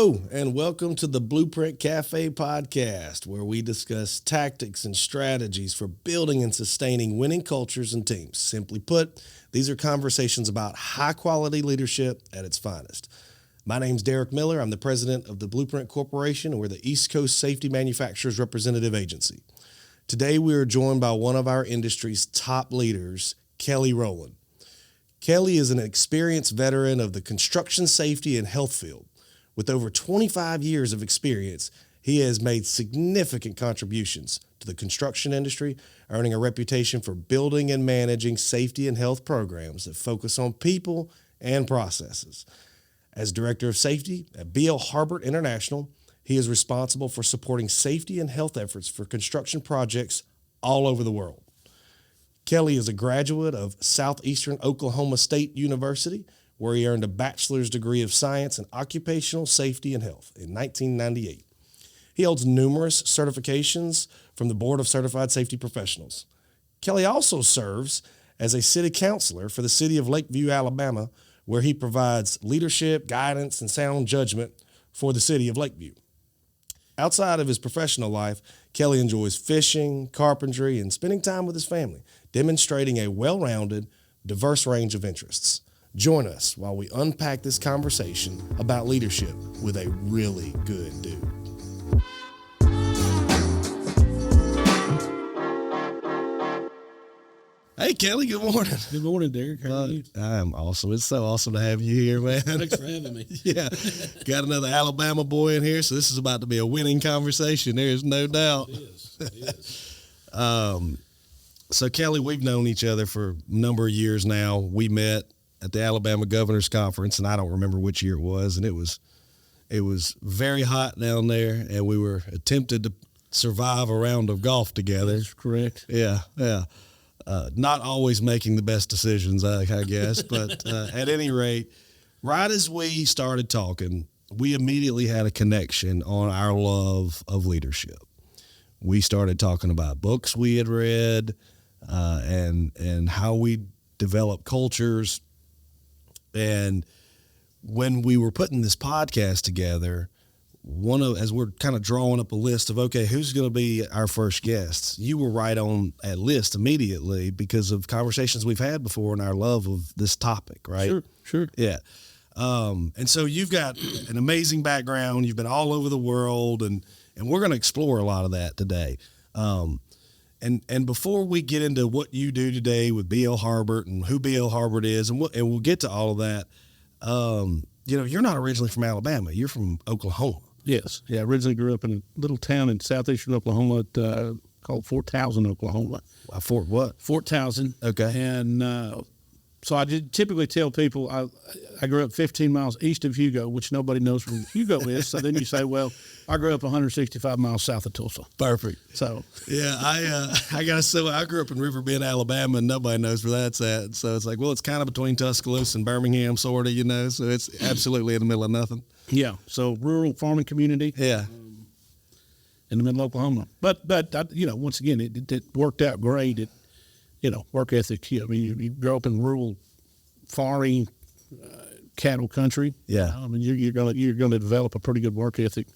Hello, and welcome to the Blueprint Café Podcast, where we discuss tactics and strategies for building and sustaining winning cultures and teams. Simply put, these are conversations about high-quality leadership at its finest. My name's Darric Miller. I'm the president of the Blueprint Corporation, and we're the East Coast Safety Manufacturers Representative Agency. Today, we are joined by one of our industry's top leaders, Kelly Rolen. Kelly is an experienced veteran of the construction safety and health field. With over 25 years of experience, he has made significant contributions to the construction industry, earning a reputation for building and managing safety and health programs that focus on people and processes. As Director of Safety at BL Harbert International, he is responsible for supporting safety and health efforts for construction projects all over the world. Kelly is a graduate of Southeastern Oklahoma State University, where he earned a bachelor's degree of science in occupational safety and health in 1998. He holds numerous certifications from the Board of Certified Safety Professionals. Kelly also serves as a city councilor for the city of Lakeview, Alabama, where he provides leadership, guidance, and sound judgment for the city of Lakeview. Outside of his professional life, Kelly enjoys fishing, carpentry, and spending time with his family, demonstrating a well-rounded, diverse range of interests. Join us while we unpack this conversation about leadership with a really good dude. Hey, Kelly, good morning. Good morning, Darric. How are you? I'm awesome. It's so awesome to have you here, man. Thanks for having me. Yeah, got another Alabama boy in here, so this is about to be a winning conversation. There's no doubt. It is. So, Kelly, we've known each other for a number of years now. We met at the Alabama Governor's Conference, and I don't remember which year it was, and it was very hot down there, and we were attempted to survive a round of golf together. That's correct. Yeah. Not always making the best decisions, I guess, but at any rate, right as we started talking, we immediately had a connection on our love of leadership. We started talking about books we had read and how we develop cultures. And when we were putting this podcast together, as we're kind of drawing up a list of, okay, who's going to be our first guests, you were right on that list immediately because of conversations we've had before and our love of this topic, right? Sure. Yeah. And so you've got an amazing background. You've been all over the world, and we're going to explore a lot of that today. And before we get into what you do today with BL Harbert and who BL Harbert is, and we'll get to all of that, you're not originally from Alabama. You're from Oklahoma. Yes. Yeah, I originally grew up in a little town in southeastern Oklahoma called Fort Towson, Oklahoma. Fort what? Fort Towson. Okay. And so I did typically tell people I grew up 15 miles east of Hugo, which nobody knows where Hugo is. So then you say, well, I grew up 165 miles south of Tulsa. Perfect. So yeah, I gotta say, I grew up in River Bend, Alabama, and nobody knows where that's at. So it's like, well, it's kind of between Tuscaloosa and Birmingham, sort of, So it's absolutely in the middle of nothing. Yeah. So rural farming community. Yeah. In the middle of Oklahoma, but once again, it worked out great. Work ethic. You grow up in rural, farming, cattle country. Yeah. You're gonna develop a pretty good work ethic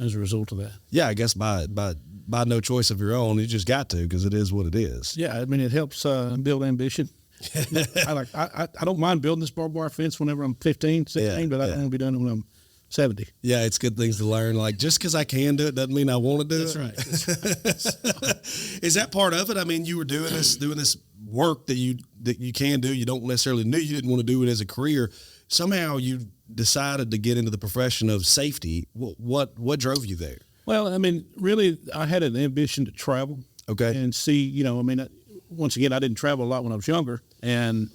as a result of that. Yeah, I guess by no choice of your own, you just got to, because it is what it is. Yeah, it helps build ambition. I don't mind building this barbed wire fence whenever I'm 15, 16, but I don't want to be done when I'm 70. Yeah, it's good things to learn. Like, just because I can do it doesn't mean I want to do it. That's right. Is that part of it? I mean, you were doing this work that you can do. You don't necessarily knew you didn't want to do it as a career. Somehow you decided to get into the profession of safety. What drove you there? Well, really, I had an ambition to travel. Okay. And see, once again, I didn't travel a lot when I was younger, and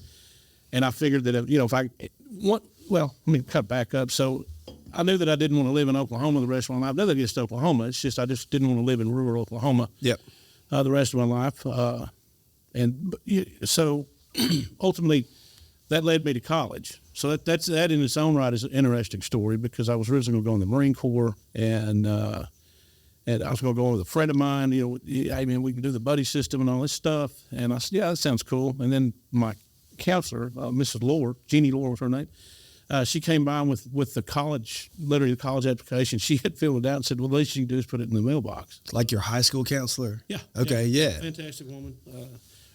I figured that if I want, well, let me cut back up. So I knew that I didn't want to live in Oklahoma the rest of my life. Nothing against Oklahoma. It's just I just didn't want to live in rural Oklahoma. Yep. The rest of my life. So ultimately, that led me to college. So that in its own right is an interesting story, because I was originally going to go in the Marine Corps, and I was going to go with a friend of mine. We can do the buddy system and all this stuff. And I said, yeah, that sounds cool. And then my counselor, Mrs. Lord, Jeannie Lord was her name, she came by with the college, literally the college application. She had filled it out and said, well, the least you can do is put it in the mailbox. Like your high school counselor? Yeah. Okay, yeah. Fantastic woman.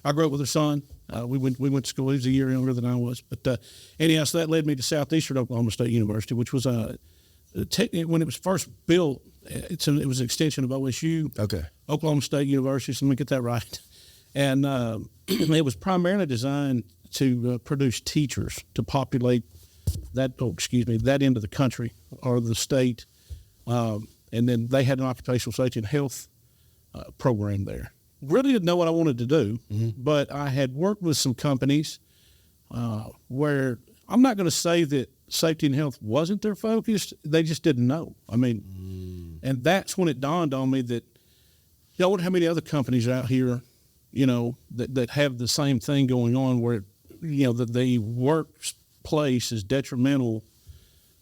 I grew up with her son. We went to school. He was a year younger than I was. But anyhow, so that led me to Southeastern Oklahoma State University, which was when it was first built, it was an extension of OSU. Okay. Oklahoma State University, so let me get that right. And it was primarily designed to produce teachers to populate that end of the country or the state. And then they had an occupational safety and health program there. Really didn't know what I wanted to do, but I had worked with some companies where I'm not going to say that safety and health wasn't their focus. They just didn't know. I mean, and that's when it dawned on me that, I wonder how many other companies out here, that have the same thing going on where, that the workplace is detrimental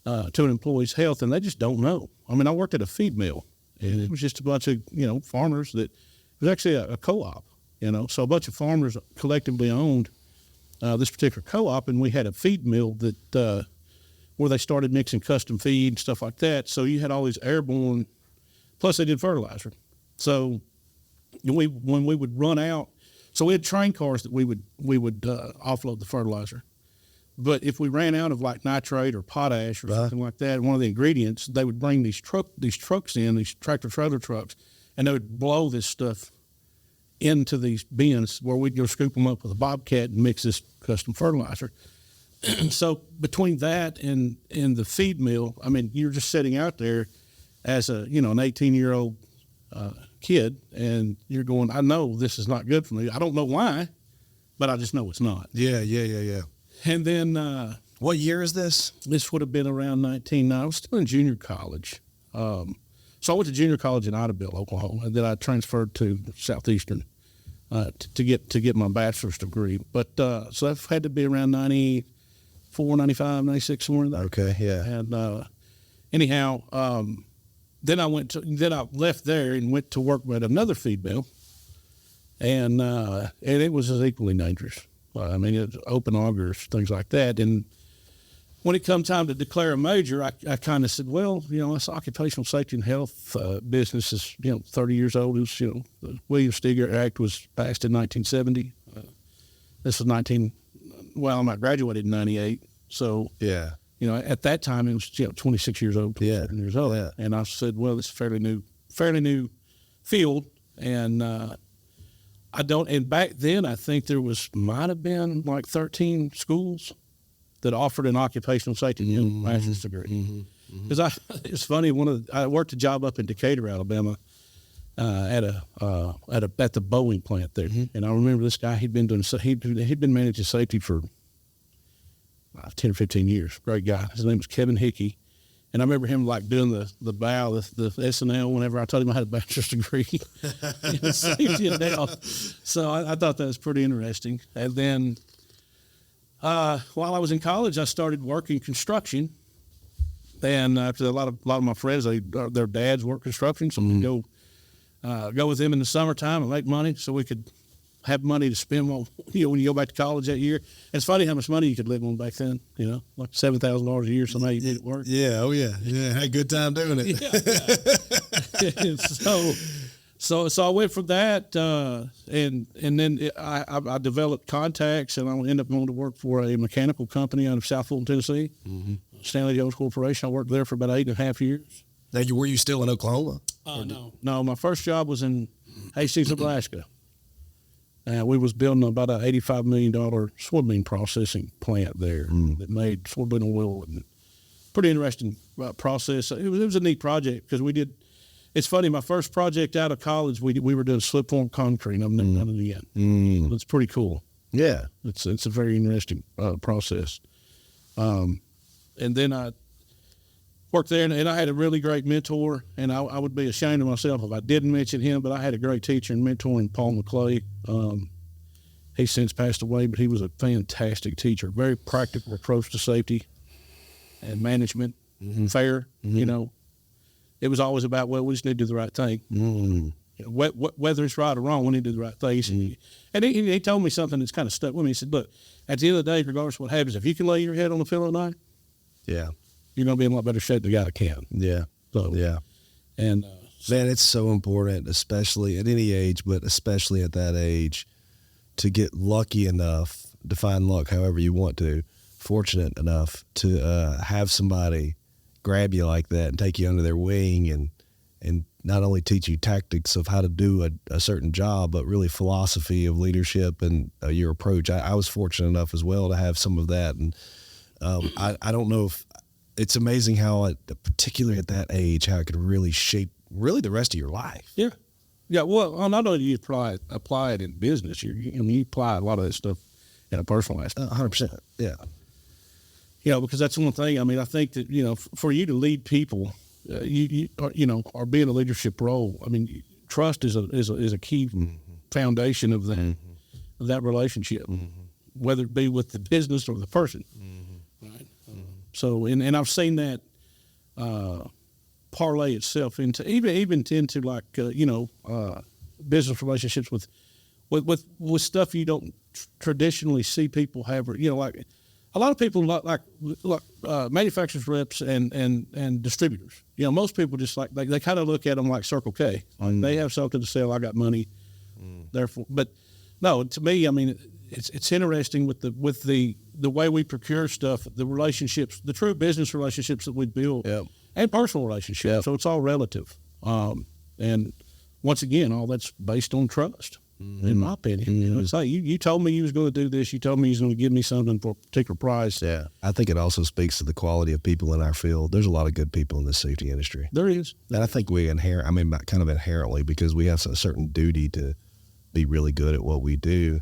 to an employee's health, and they just don't know. I mean, I worked at a feed mill, and it was just a bunch of, farmers that, it was actually a co-op, so a bunch of farmers collectively owned this particular co-op, and we had a feed mill that where they started mixing custom feed and stuff like that. So you had all these airborne, plus they did fertilizer. So when we would run out, so we had train cars that we would offload the fertilizer. But if we ran out of like nitrate or potash or something like that, one of the ingredients, they would bring these trucks in, these tractor trailer trucks, and they would blow this stuff into these bins where we'd go scoop them up with a bobcat and mix this custom fertilizer. So between that and the feed mill, I mean, you're just sitting out there as an 18-year-old kid, and you're going, I know this is not good for me. I don't know why, but I just know it's not. Yeah. And then what year is this? This would have been around 19. I was still in junior college. So I went to junior college in Idabel, Oklahoma, and then I transferred to Southeastern to get my bachelor's degree. But so that had to be around 94, 95, 96, somewhere in there. Okay, yeah. And anyhow, then I left there and went to work at another feed mill, and it was as equally dangerous. I mean, it's open augers, things like that. And when it come time to declare a major, I kind of said, well, this occupational safety and health business is, 30 years old. It was, the William Steger Act was passed in 1970. This was I graduated in 98. So, yeah. At that time, it was, 26 years old, 27 years old. Yeah. And I said, well, it's a fairly new field. And and back then, I think there might have been like 13 schools that offered an occupational safety and master's degree. Because it's funny, I worked a job up in Decatur, Alabama, at the Boeing plant there, and I remember this guy. He'd been managing safety for 10 or 15 years. Great guy. His name was Kevin Hickey, and I remember him like doing the bow, the SNL. Whenever I told him I had a bachelor's degree in safety and health, so I thought that was pretty interesting. And then while I was in college, I started working construction. And after a lot of my friends, their dads work construction, so we'd go with them in the summertime and make money, so we could have money to spend when you go back to college that year. And it's funny how much money you could live on back then. Like $7,000 a year. Somehow you did it work. Yeah, oh yeah, had a good time doing it. Yeah. So I went from that, and then I developed contacts, and I ended up going to work for a mechanical company out of South Fulton, Tennessee, Stanley Jones Corporation. I worked there for about 8.5 years. Now, were you still in Oklahoma? No. My first job was in Hastings, Nebraska. We was building about an $85 million soybean processing plant there that made soybean oil. And pretty interesting process. It was a neat project because we did. It's funny. My first project out of college, we were doing slip form concrete. I'm never done it again. It's pretty cool. Yeah, it's a very interesting process. And then I worked there, and I had a really great mentor. And I would be ashamed of myself if I didn't mention him. But I had a great teacher and mentor in Paul McClay. He's since passed away, but he was a fantastic teacher. Very practical approach to safety and management. Fair, It was always about, well, we just need to do the right thing. Whether it's right or wrong, we need to do the right thing. And he told me something that's kind of stuck with me. He said, look, at the end of the day, regardless of what happens, if you can lay your head on the pillow at night, Yeah. you're going to be in a lot better shape than the guy that can. Yeah. So, Yeah. And man, it's so important, especially at any age, but especially at that age, to get lucky enough, define luck however you want to, fortunate enough to have somebody grab you like that and take you under their wing and not only teach you tactics of how to do a certain job, but really philosophy of leadership and your approach. I was fortunate enough as well to have some of that. And I don't know if it's amazing how, particularly at that age, how it could really shape really the rest of your life. Yeah. Yeah. Well, not only do you apply it in business, you apply a lot of that stuff in a personal aspect. 100%. Yeah. Because that's one thing. I mean, I think that, for you to lead people, or be in a leadership role, I mean, trust is a key foundation of that relationship, whether it be with the business or the person. Right. So, and I've seen that parlay itself into even into like business relationships with stuff you don't traditionally see people have, like a lot of people like manufacturers reps and distributors. Most people just they kind of look at them like Circle K. They have something to sell. I got money, therefore. But no, to me, I mean, it's interesting with the way we procure stuff, the relationships, the true business relationships that we build, and personal relationships. Yep. So it's all relative. And once again, all that's based on trust. In my opinion, it's like you told me you was going to do this. You told me you was going to give me something for a particular price. Yeah, I think it also speaks to the quality of people in our field. There's a lot of good people in the safety industry. There is, and I think we kind of inherently, because we have a certain duty to be really good at what we do.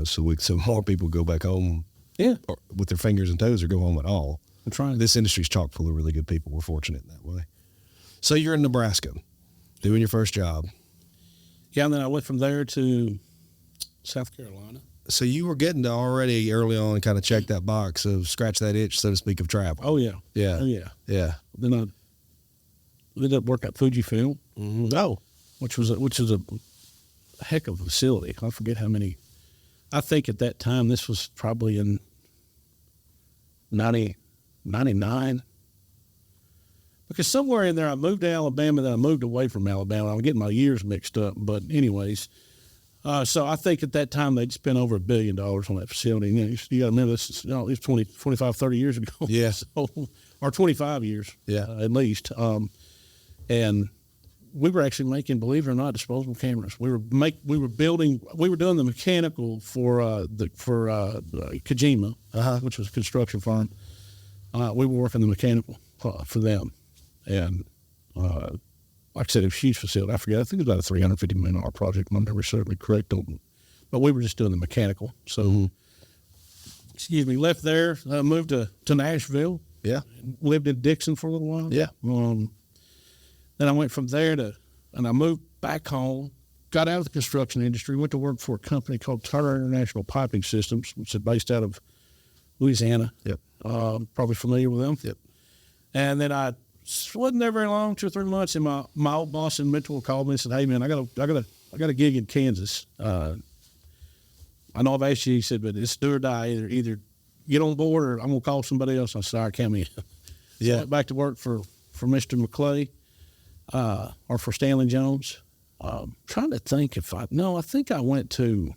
So more people go back home, or with their fingers and toes, or go home at all. I'm trying. This industry's chock full of really good people. We're fortunate in that way. So you're in Nebraska, doing your first job. Yeah, and then I went from there to South Carolina. So you were getting to already early on kind of check that box of scratch that itch, so to speak, of travel. Oh, yeah. Yeah. Oh, yeah. Yeah. Then I ended up working at Fujifilm. Oh. Which was a heck of a facility. I forget how many. I think at that time, this was probably in 99. Because somewhere in there, I moved to Alabama, then I moved away from Alabama. I'm getting my years mixed up. But anyways, so I think at that time, they'd spent over $1 billion on that facility. You got to remember, this is 25, 30 years ago. Yeah. So, or 25 years, at least. And we were actually making, believe it or not, disposable cameras. We were doing the mechanical for Kojima, which was a construction firm. We were working the mechanical for them. And like I said, it was a huge facility. I forget. I think it was about a $350 million project. I'm never certainly correct on, but we were just doing the mechanical. So, excuse me, left there, moved to Nashville. Yeah. Lived in Dixon for a little while. Yeah. Then I went from there and I moved back home, got out of the construction industry, went to work for a company called Turner International Piping Systems, which is based out of Louisiana. Yep. Probably familiar with them. Yep. And then I wasn't there very long, 2 or 3 months, and my old boss and mentor called me and said, "Hey man, I got a gig in Kansas. I know I've asked you," he said, "but it's do or die. Either get on board or I'm gonna call somebody else." I said, "All right, come in." So I went back to work for Mr. McClay, or for Stanley Jones. Trying to think I think I went to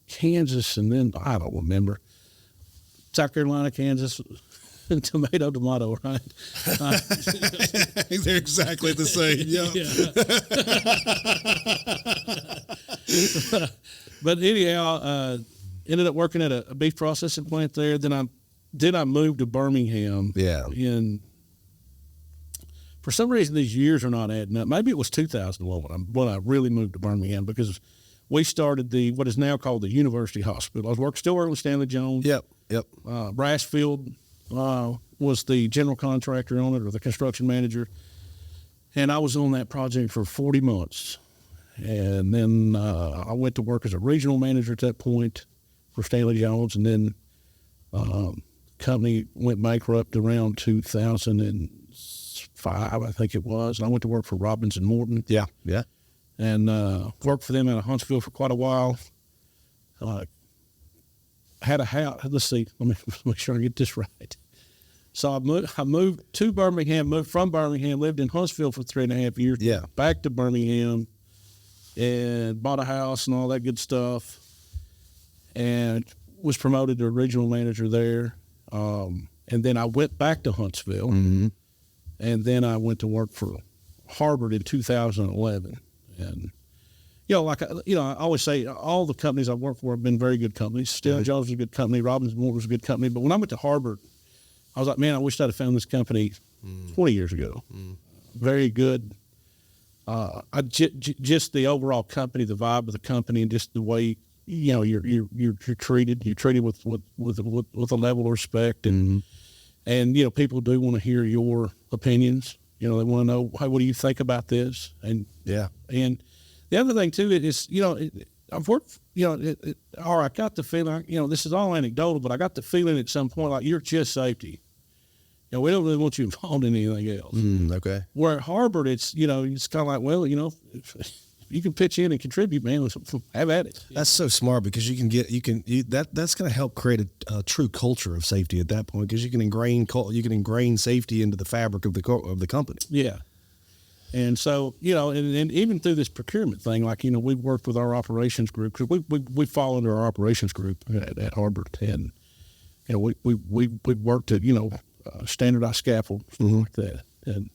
Kansas and then I don't remember. South Carolina, Kansas, tomato, right? They're exactly the same. Yeah. But anyhow, ended up working at a beef processing plant there. Then I moved to Birmingham. Yeah. For some reason, these years are not adding up. Maybe it was 2001 when I really moved to Birmingham, because we started what is now called the University Hospital. I was still working with Stanley Jones. Yep. Brassfield was the general contractor on it, or the construction manager. And I was on that project for 40 months. And then I went to work as a regional manager at that point for Stanley Jones. And then company went bankrupt around 2005, I think it was. And I went to work for Robbins and Morton. Yeah. And worked for them out of Huntsville for quite a while. had a house. Let's see. Let me make sure I get this right. So I moved to Birmingham, moved from Birmingham, lived in Huntsville for 3.5 years. Yeah. Back to Birmingham and bought a house and all that good stuff. And was promoted to regional manager there. And then I went back to Huntsville. Mm-hmm. And then I went to work for Harbert in 2011. And, I always say all the companies I've worked for have been very good companies. Still Jones was a good company. Robinson Moore was a good company. But when I went to Harbert, I was like, man, I wish I'd have found this company 20 years ago. Very good. Just the overall company, the vibe of the company, and just the way you're treated. You're treated with a level of respect, and people do want to hear your opinions. They want to know, hey, what do you think about this? And and the other thing too is I've worked. Or I got the feeling. This is all anecdotal, but I got the feeling at some point like you're just safety. We don't really want you involved in anything else. Okay. Where at Harbert, it's it's kind of like, well, if you can pitch in and contribute, man, have at it. That's so smart because that's going to help create a true culture of safety at that point because you can ingrain safety into the fabric of the company. Yeah. And so, and even through this procurement thing, like, we've worked with our operations group because we fall under our operations group at Harbert, and we worked at standardized scaffold, stuff like that, and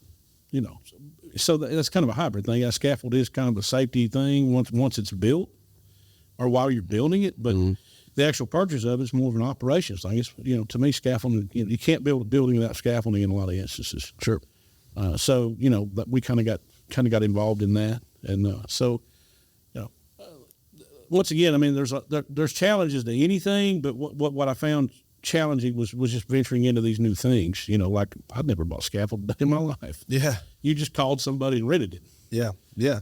so that's kind of a hybrid thing. A scaffold is kind of a safety thing once it's built, or while you're building it, but the actual purchase of it is more of an operations thing. It's to me, scaffolding, you can't build a building without scaffolding in a lot of instances. Sure. So but we kind of got involved in that, and once again, I mean, there's challenges to anything, but what I found challenging was just venturing into these new things. Like I'd never bought scaffold in my life. Yeah. You just called somebody and rented it. Yeah. Yeah.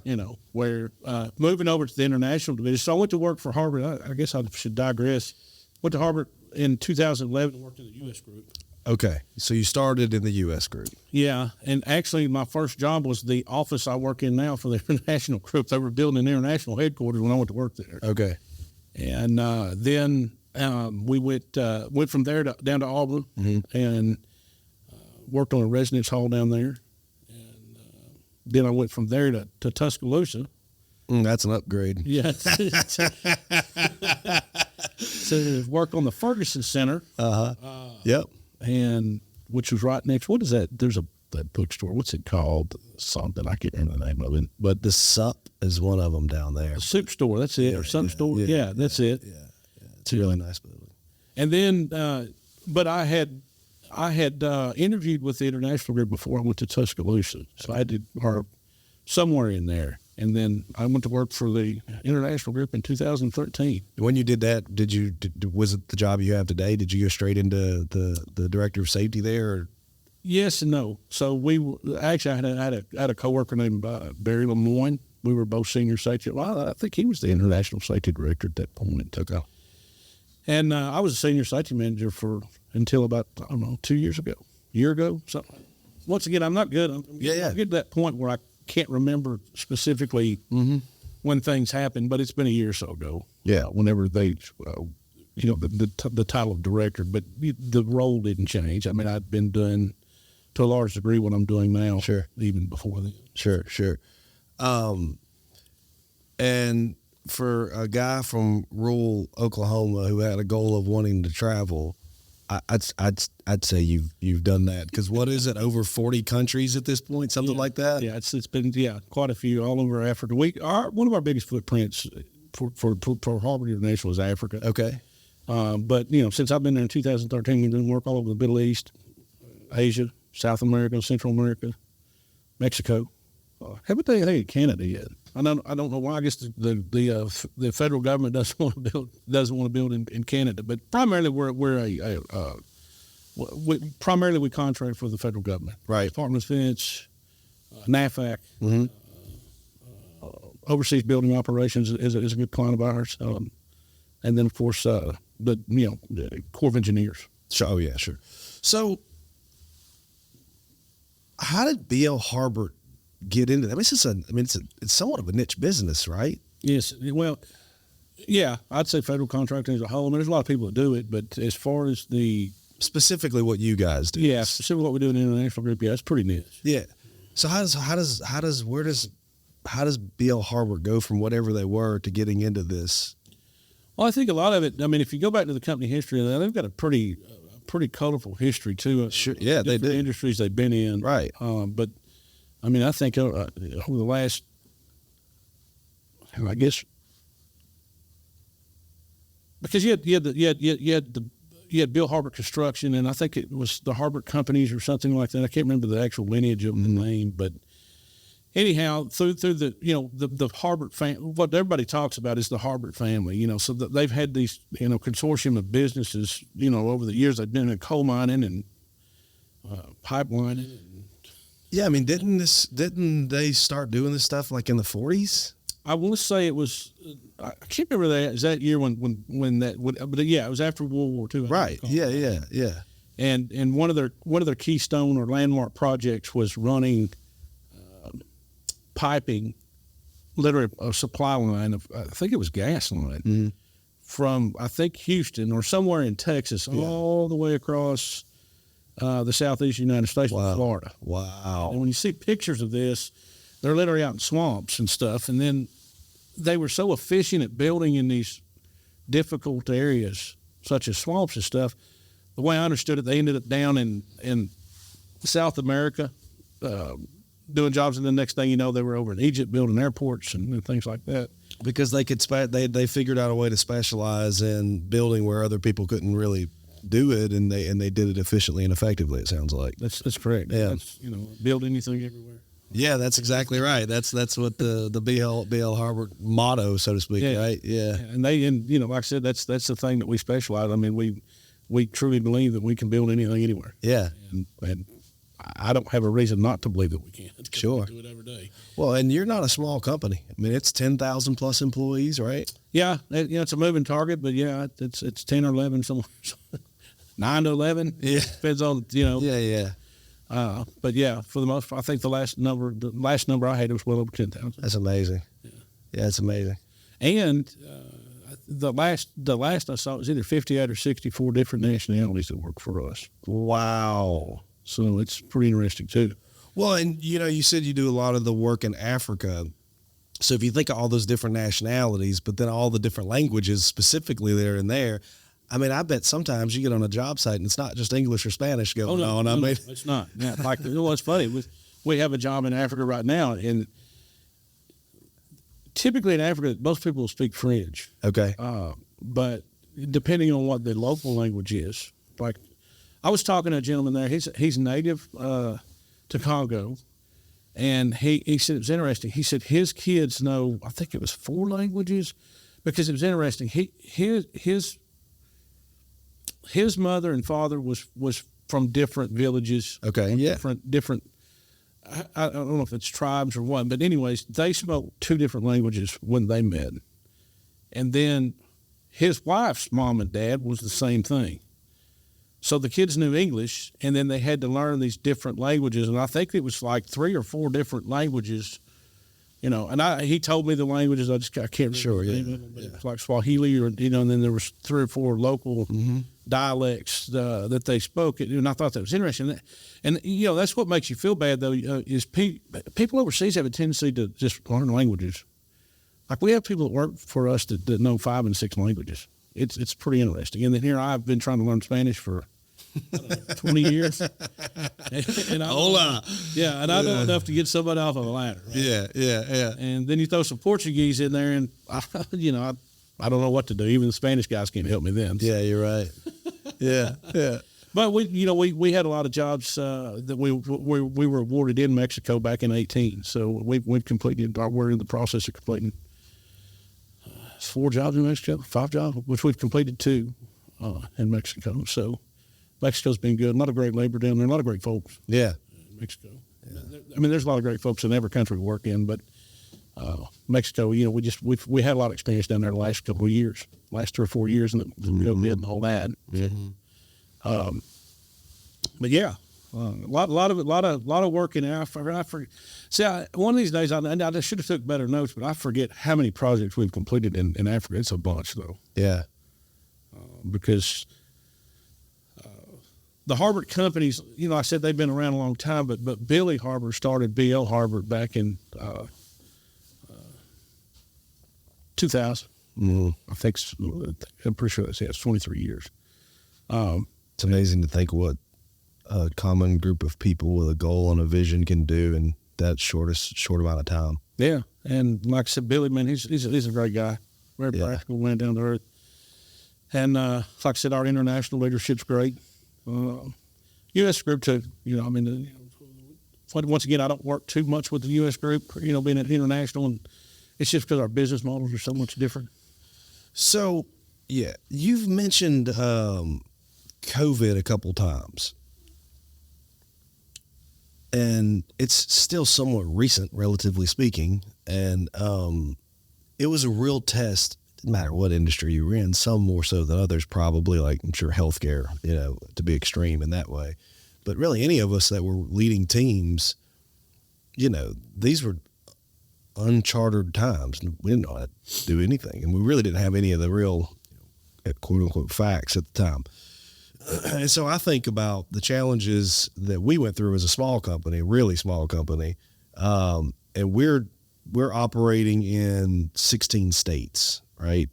Where moving over to the international division. So I went to work for Harbert. I guess I should digress. Went to Harbert in 2011 and worked in the U.S. group. Okay. So you started in the U.S. group. Yeah. And actually my first job was the office I work in now for the international group. They were building an international headquarters when I went to work there. Okay. And then we went from there down to Auburn and worked on a residence hall down there. And then I went from there to Tuscaloosa. That's an upgrade. Yeah. So work on the Ferguson Center. Yep. And which was right next. What is that? There's that bookstore. What's it called? Something, I can't remember the name of it. But the Sup is one of them down there. The soup store. That's it. Or something store. Yeah, that's it. Yeah. It's a really nice building. And then, but I had interviewed with the international group before I went to Tuscaloosa, so I did somewhere in there. And then I went to work for the international group in 2013. When you did that, was it the job you have today? Did you go straight into the director of safety there? Or? Yes and no. So I had a coworker named Barry Lemoyne. We were both senior safety. Well, I think he was the international safety director at that point. Okay. And I was a senior safety manager until about, 2 years ago, year ago, something. Once again, I'm not good. I get to that point where I can't remember specifically when things happened, but it's been a year or so ago. Yeah. Whenever they, the title of director, but the role didn't change. I mean, I'd been doing to a large degree what I'm doing now. Sure. Even before then. Sure. And for a guy from rural Oklahoma who had a goal of wanting to travel, I'd say you've done that, because what is it, over 40 countries at this point, something like that? Yeah, it's been quite a few all over Africa. One of our biggest footprints for Harbert International is Africa. Okay. But since I've been there in 2013, we've done work all over the Middle East, Asia, South America, Central America, Mexico. Haven't done anything in Canada yet. I don't know why. I guess the federal government doesn't want to build in Canada, but primarily we contract for the federal government. Right. Department of Defense, NAFAC, overseas building operations is a good client of ours, and then of course the Corps of Engineers. Sure. Oh yeah, sure. So, how did BL Harbert get into that? I mean, it's somewhat of a niche business, right? Yes. Well, Yeah, I'd say federal contracting as a whole. I mean, there's a lot of people that do it, but as far as specifically what you guys do. Yeah, specifically what we do in the international group, yeah, it's pretty niche. Yeah. So how does BL Harbert go from whatever they were to getting into this? Well, I think a lot of it, I mean, if you go back to the company history, they've got a pretty colorful history too. Sure. Yeah, they do. Industries they've been in. Right. But I mean, I think over the last, I guess, because you had Bill Harbert Construction, and I think it was the Harbert Companies or something like that. I can't remember the actual lineage of the name, but anyhow, through the the Harbert family, what everybody talks about is the Harbert family. So that they've had these consortium of businesses over the years. They've been in coal mining and pipelining. Yeah, I mean, didn't they start doing this stuff like in the 40s? I want to say it was. I can't remember that year when that would. But yeah, it was after World War II. Right. Yeah. And one of their keystone or landmark projects was running piping, literally a supply line of, I think it was gas line, from I think Houston or somewhere in Texas all the way across the southeast United States to Florida. Wow. And when you see pictures of this, they're literally out in swamps and stuff. And then they were so efficient at building in these difficult areas, such as swamps and stuff. The way I understood it, they ended up down in South America doing jobs, and the next thing you know, they were over in Egypt building airports and things like that. Because they could they figured out a way to specialize in building where other people couldn't really do it, and they did it efficiently and effectively. It sounds like that's correct. Yeah, that's, build anything everywhere. Yeah, that's exactly right. That's what the BL Harbert motto, so to speak, right? Yeah. And like I said, that's the thing that we specialize. I mean, we truly believe that we can build anything anywhere. Yeah. And I don't have a reason not to believe that we can. Sure. We do it every day. Well, and you're not a small company. I mean, it's 10,000 plus employees, right? Yeah. It's a moving target, but yeah, it's 10 or 11 somewhere. 9 to 11. Yeah. Depends on, Yeah. But yeah, for the most part, I think the last number I had was well over 10,000. That's amazing. Yeah, it's amazing. And the last I saw was either 58 or 64 different nationalities that work for us. Wow. So it's pretty interesting too. Well, and you said you do a lot of the work in Africa. So if you think of all those different nationalities, but then all the different languages specifically there and there, I mean, I bet sometimes you get on a job site and it's not just English or Spanish going on. No, it's not. Yeah, it's funny. We have a job in Africa right now, and typically in Africa, most people speak French. Okay. But depending on what the local language is, like I was talking to a gentleman there. He's native to Congo, and he said it was interesting. He said his kids know, I think it was 4 languages, because it was interesting. His mother and father was from different villages. Okay, yeah. Different. I don't know if it's tribes or what, but anyways, they spoke 2 different languages when they met, and then his wife's mom and dad was the same thing. So the kids knew English, and then they had to learn these different languages, and I think it was like 3 or 4 different languages. And he told me the languages. I can't remember. Sure, yeah. It's like Swahili, and then there was 3 or 4 local dialects that they spoke, and I thought that was interesting. And that's what makes you feel bad though, is people overseas have a tendency to just learn languages. Like we have people that work for us that know 5 and 6 languages. It's pretty interesting. And then here I've been trying to learn Spanish for 20 years. And Hola. Yeah, and I know enough to get somebody off of a ladder. Right? Yeah. And then you throw some Portuguese in there, and I don't know what to do. Even the Spanish guys can't help me then. Yeah, you're right. Yeah. But we had a lot of jobs that we were awarded in Mexico back in 2018. So we've completed. We're in the process of completing 4 jobs in Mexico, 5 jobs, which we've completed 2 in Mexico. So Mexico's been good. A lot of great labor down there. A lot of great folks. Yeah. In Mexico. Yeah. I mean, there's a lot of great folks in every country we work in, but Mexico, we had a lot of experience down there the last couple of years, last 3 or 4 years, and and all that. Mm-hmm. But yeah, A lot of work in there. See, one of these days, I should have took better notes, but I forget how many projects we've completed in Africa. It's a bunch, though. Yeah. Because the Harbert companies, I said they've been around a long time, but Billy Harbert started BL Harbert back in 2000. Mm-hmm. I'm pretty sure it's 23 years. It's amazing to think what a common group of people with a goal and a vision can do in that short amount of time. Yeah, and like I said, Billy, man, he's a great guy, very practical, went down to earth. And like I said, our international leadership's great. U.S. group too. Once again, I don't work too much with the U.S. group. Being an international, and it's just because our business models are so much different. So, yeah, you've mentioned COVID a couple times, and it's still somewhat recent, relatively speaking, and it was a real test. Didn't matter what industry you were in, some more so than others, probably, like I'm sure healthcare, to be extreme in that way. But really, any of us that were leading teams, these were uncharted times. We didn't know how to do anything, and we really didn't have any of the real, quote unquote, facts at the time. And so I think about the challenges that we went through as a small company, really small company, and we're operating in 16 states, right?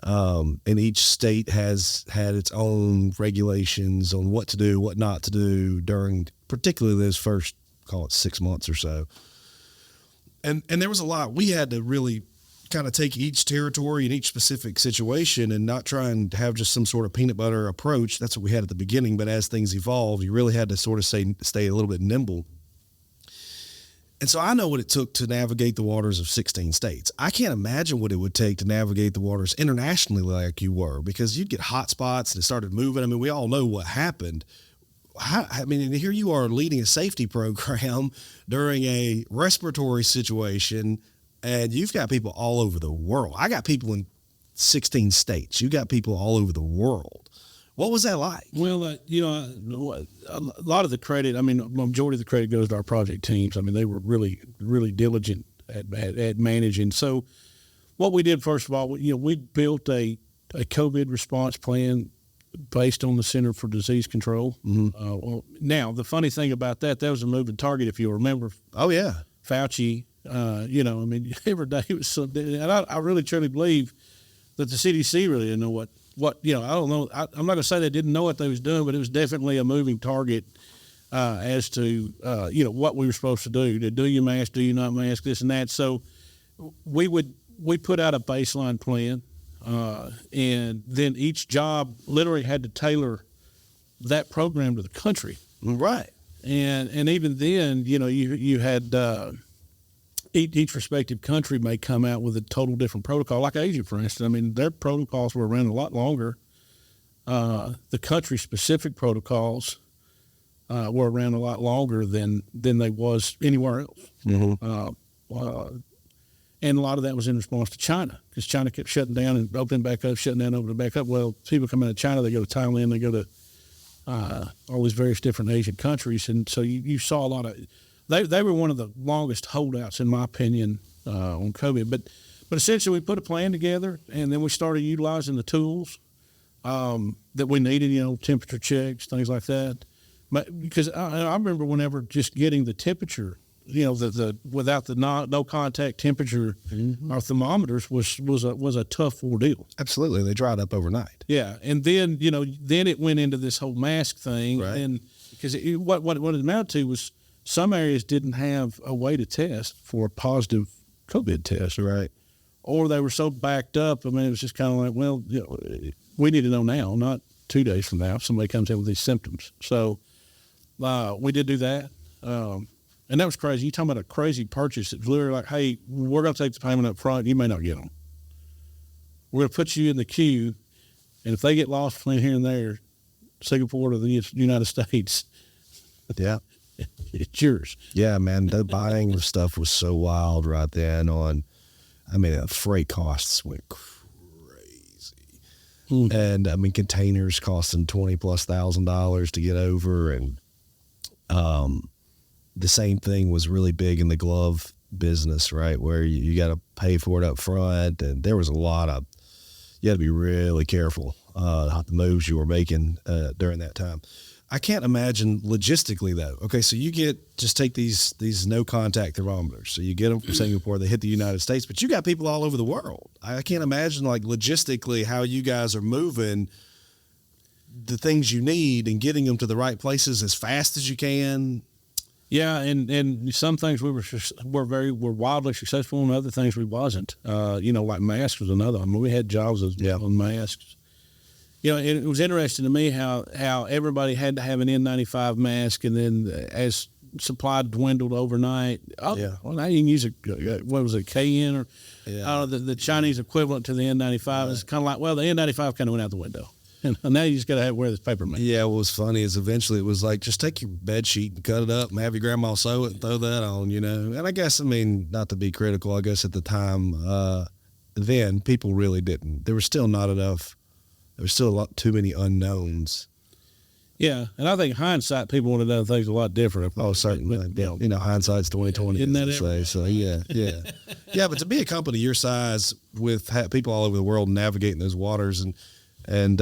And each state has had its own regulations on what to do, what not to do during particularly those first, call it 6 months or so. And there was a lot. We had to really kind of take each territory and each specific situation and not try and have just some sort of peanut butter approach. That's what we had at the beginning. But as things evolved, you really had to sort of stay a little bit nimble. And so I know what it took to navigate the waters of 16 states. I can't imagine what it would take to navigate the waters internationally like you were, because you'd get hot spots and it started moving. I mean, we all know what happened. And here you are leading a safety program during a respiratory situation, and you've got people all over the world. I got people in 16 states. You got people all over the world. What was that like? Well, a lot of the credit, majority of the credit goes to our project teams. They were really, really diligent at managing. So what we did, first of all, we built a COVID response plan based on the Center for Disease Control. Mm-hmm. Now, the funny thing about that was a moving target, if you remember. Oh, yeah. Fauci, every day it was something. And I really, truly believe that the CDC really didn't know what I don't know. I'm not going to say they didn't know what they was doing, but it was definitely a moving target as to, what we were supposed to do. Do you mask, do you not mask, this and that. So we put out a baseline plan. And then each job literally had to tailor that program to the country. Right. And even then, you had each respective country may come out with a total different protocol. Like Asia, for instance, their protocols were around a lot longer. The country-specific protocols were around a lot longer than they was anywhere else. Mm-hmm. And a lot of that was in response to China, because China kept shutting down and opening back up, shutting down, opening back up. Well, people come out of China, they go to Thailand, they go to all these various different Asian countries. And so you saw a lot of – they were one of the longest holdouts, in my opinion, on COVID. But essentially we put a plan together, and then we started utilizing the tools that we needed, temperature checks, things like that. But because I remember whenever just getting the temperature – the without the no contact temperature, mm-hmm. our thermometers was a tough ordeal. Absolutely, they dried up overnight. Yeah, and then then it went into this whole mask thing, right. And because what it amounted to was some areas didn't have a way to test for a positive COVID test, right? Or they were so backed up. It was just kind of like, well, we need to know now, not 2 days from now, if somebody comes in with these symptoms. So we did do that. And that was crazy. You're talking about a crazy purchase. It was literally like, hey, we're going to take the payment up front. You may not get them. We're going to put you in the queue, and if they get lost between here and there, Singapore to the United States, yeah, it's yours. Yeah, man, the buying of stuff was so wild right then. The freight costs went crazy. And, containers costing $20,000+ to get over, and The same thing was really big in the glove business, right? Where you got to pay for it up front. And there was you had to be really careful the moves you were making during that time. I can't imagine logistically though. Okay, so just take these no contact thermometers. So you get them from Singapore, they hit the United States, but you got people all over the world. I can't imagine like logistically how you guys are moving the things you need and getting them to the right places as fast as you can. Yeah, and some things we were wildly successful, and other things we wasn't. Like masks was another. I mean, we had jobs on masks. It was interesting to me how everybody had to have an N95 mask, and then as supply dwindled overnight, now you can use KN or the Chinese equivalent to the N95. Right. It's kind of like, the N95 kind of went out the window. And now you just got to wear this paper mask. Yeah, what was funny is eventually it was like, just take your bed sheet and cut it up and have your grandma sew it and throw that on, And I guess, not to be critical, I guess at the time, then people really didn't. There was still not enough. There was still too many unknowns. Yeah, and I think hindsight, people would have done things a lot different. Oh, certainly. Hindsight's 20/20. Isn't that ever? So yeah. Yeah, but to be a company your size with people all over the world navigating those waters and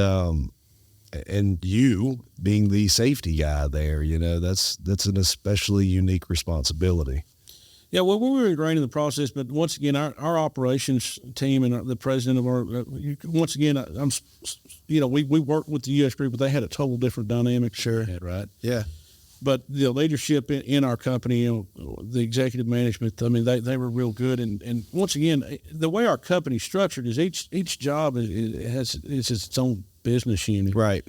you being the safety guy there, that's an especially unique responsibility. Yeah, well, we were ingrained in the process, but once again, our operations team and the president of our, once again, we worked with the U.S. group, but they had a total different dynamic. Sure. Right? Yeah. But the leadership in our company, the executive management, they were real good. And once again, the way our company's structured is each job is its own business unit. Right.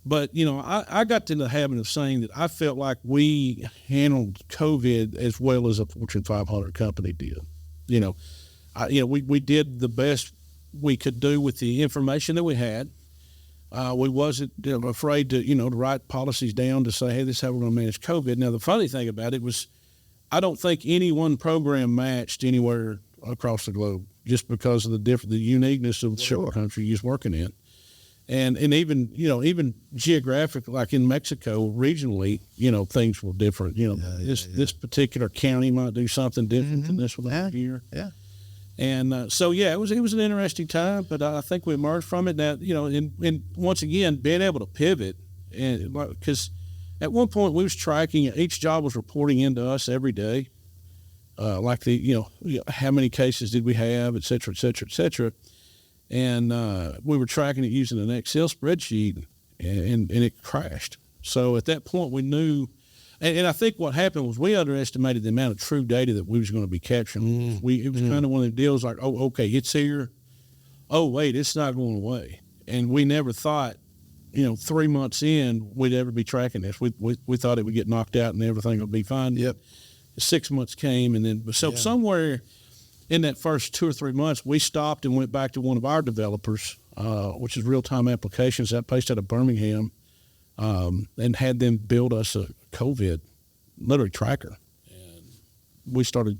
But, I got to the habit of saying that I felt like we handled COVID as well as a Fortune 500 company did. We did the best we could do with the information that we had. We wasn't afraid to write policies down to say, hey, this is how we're going to manage COVID. Now, the funny thing about it was I don't think any one program matched anywhere across the globe just because of the uniqueness of the country you're working in. And even geographic, like in Mexico, regionally, things were different. This particular county might do something different than this one here. Yeah. And it was an interesting time, but I think we emerged from it. Now, and once again, being able to pivot, and because at one point we was tracking, each job was reporting into us every day, like how many cases did we have, et cetera, et cetera, et cetera. And we were tracking it using an Excel spreadsheet, and it crashed. So at that point, we knew, and I think what happened was we underestimated the amount of true data that we was going to be capturing. It was kind of one of the deals like, oh, okay, it's here. Oh, wait, it's not going away. And we never thought, 3 months in, we'd ever be tracking this. We thought it would get knocked out and everything would be fine. Yep. 6 months came, and then somewhere in that first 2 or 3 months, we stopped and went back to one of our developers, which is Real-Time Applications, that based out of Birmingham, and had them build us a COVID literally tracker. And we started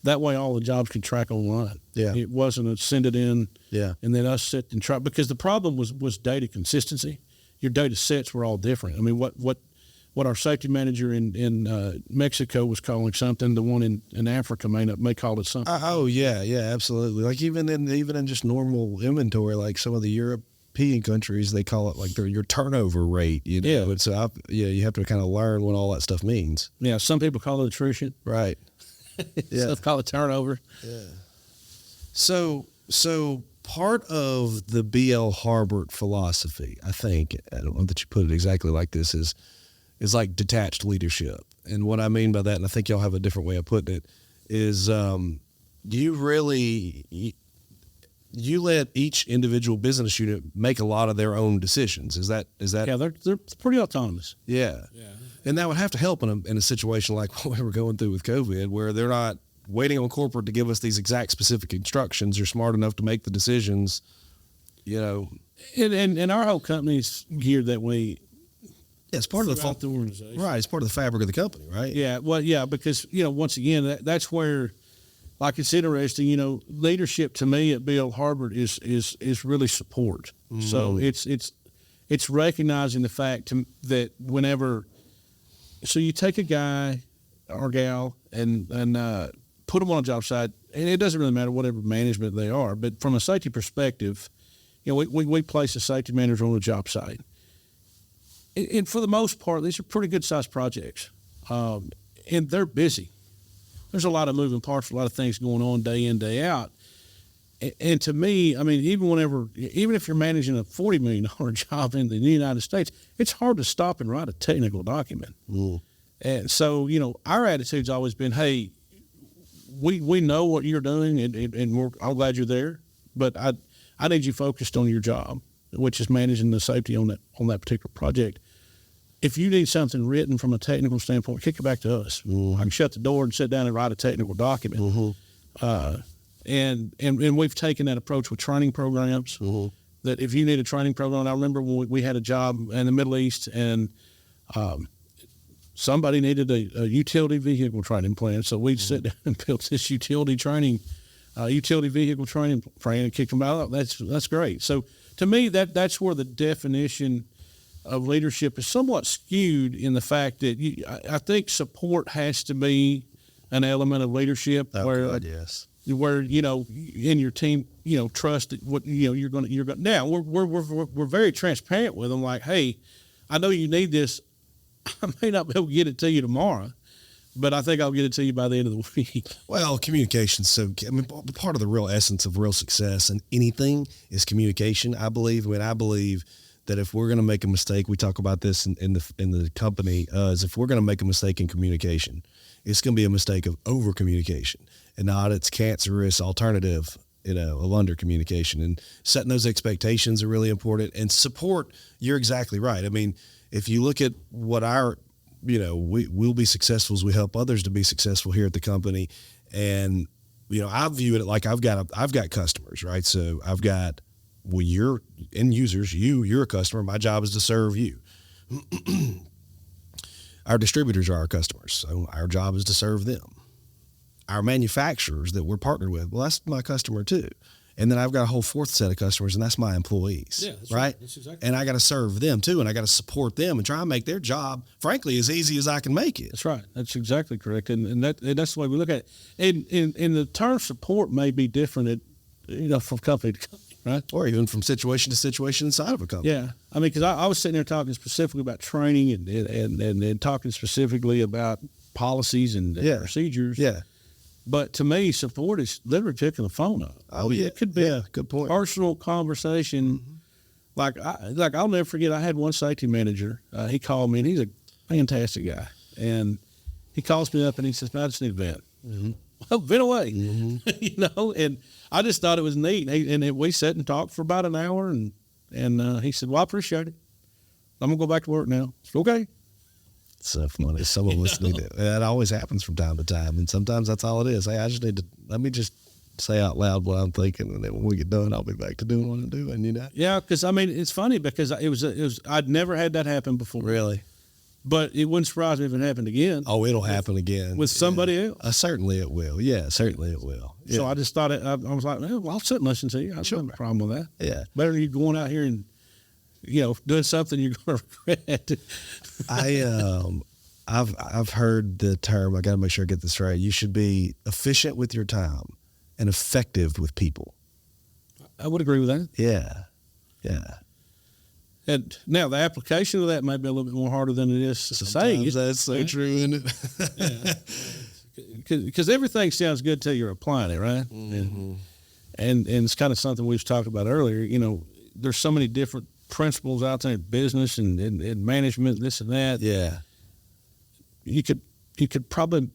that way. All the jobs could track online. Yeah, it wasn't a send it in. Yeah, and then us sit and try, because the problem was data consistency. Your data sets were all different. I mean, what our safety manager in Mexico was calling something, the one in Africa may call it something. Yeah, absolutely. Like even in just normal inventory, like some of the European countries, they call it like your turnover rate. Yeah. And so you have to kind of learn what all that stuff means. Yeah, some people call it attrition. Right. Yeah, some call it turnover. Yeah. So part of the BL Harbert philosophy, I think, I don't know that you put it exactly like this, is like detached leadership. And what I mean by that, and I think y'all have a different way of putting it, is you let each individual business unit make a lot of their own decisions. Is that? Yeah, they're pretty autonomous. Yeah. And that would have to help in a situation like what we were going through with COVID, where they're not waiting on corporate to give us these exact specific instructions. They're smart enough to make the decisions, And our whole company's geared that way. Yeah, it's part of the organization. Right, it's part of the fabric of the company, right? Yeah, well, yeah, because once again, that's where, like, it's interesting. Leadership to me at BL Harbert is really support. So it's recognizing the fact that whenever So you take a guy or gal and put them on a job site, and it doesn't really matter whatever management they are, but from a safety perspective, we place a safety manager on a job site. And for the most part, these are pretty good-sized projects, and they're busy. There's a lot of moving parts, a lot of things going on day in, day out. And to me, I mean, even if you're managing a $40 million job in the United States, it's hard to stop and write a technical document. Mm. And so, our attitude's always been, hey, we know what you're doing, and I'm glad you're there, but I need you focused on your job, which is managing the safety on that particular project. If you need something written from a technical standpoint, kick it back to us. Mm-hmm. I can shut the door and sit down and write a technical document. Mm-hmm. And we've taken that approach with training programs. Mm-hmm. That if you need a training program, I remember when we had a job in the Middle East, and somebody needed a utility vehicle training plan, so we'd sit down and built this utility vehicle training plan and kick them out. That's great. So to me, that's where the definition of leadership is somewhat skewed in the fact that I think support has to be an element of leadership Yes. Where in your team trust that what you're going to now we're very transparent with them, like, hey, I know you need this. I may not be able to get it to you tomorrow, but I think I'll get it to you by the end of the week. Well, communication. So, part of the real essence of real success in anything is communication. I believe that if we're going to make a mistake, we talk about this in the company, is if we're going to make a mistake in communication, it's going to be a mistake of over communication and not its cancerous alternative, of under communication. And setting those expectations are really important. And support, you're exactly right. I mean, if you look at what we'll be successful as we help others to be successful here at the company. And, I view it like I've got customers, right? So I've got, you're end users, you're a customer. My job is to serve you. Our distributors are our customers. So our job is to serve them. Our manufacturers that we're partnered with, well, that's my customer too. And then I've got a whole fourth set of customers, and that's my employees. Yeah, that's right? That's exactly and I got to serve them too, and I got to support them and try and make their job, frankly, as easy as I can make it. That's right. That's exactly correct. And that's the way we look at it. And the term support may be different from company to company, right? Or even from situation to situation inside of a company. Yeah. I mean, because I was sitting there talking specifically about training and talking specifically about policies and procedures. Yeah. But to me, support is literally picking the phone up. Oh, yeah. It could be a good point. Personal conversation. Mm-hmm. Like I'll never forget, I had one safety manager. He called me, and he's a fantastic guy. And he calls me up, and he says, I just need a vent. Mm-hmm. Well, vent away. Mm-hmm. And I just thought it was neat. And we sat and talked for about an hour, and he said, well, I appreciate it. I'm going to go back to work now. I said, okay. So funny. Some of us need it. That always happens from time to time, and sometimes that's all it is. Hey, let me just say out loud what I'm thinking, and then when we get done, I'll be back to doing what I'm doing. Yeah, because I mean, it's funny because it was I'd never had that happen before. Really, but it wouldn't surprise me if it happened again. Oh, it'll happen again with somebody else. Certainly it will. Yeah, certainly it will. Yeah. So I just thought I was like, well, I'll sit and listen to you. I don't have a problem with that. Yeah, better than you going out here and doing something you're going to regret. I've heard the term, I got to make sure I get this right. You should be efficient with your time and effective with people. I would agree with that. Yeah. Yeah. And now the application of that might be a little bit more harder than it is to say. That's so true, isn't it? Because everything sounds good till you're applying it, right? Mm-hmm. And it's kind of something we've talked about earlier. There's so many different principles out there in business and management, this and that. Yeah. You could probably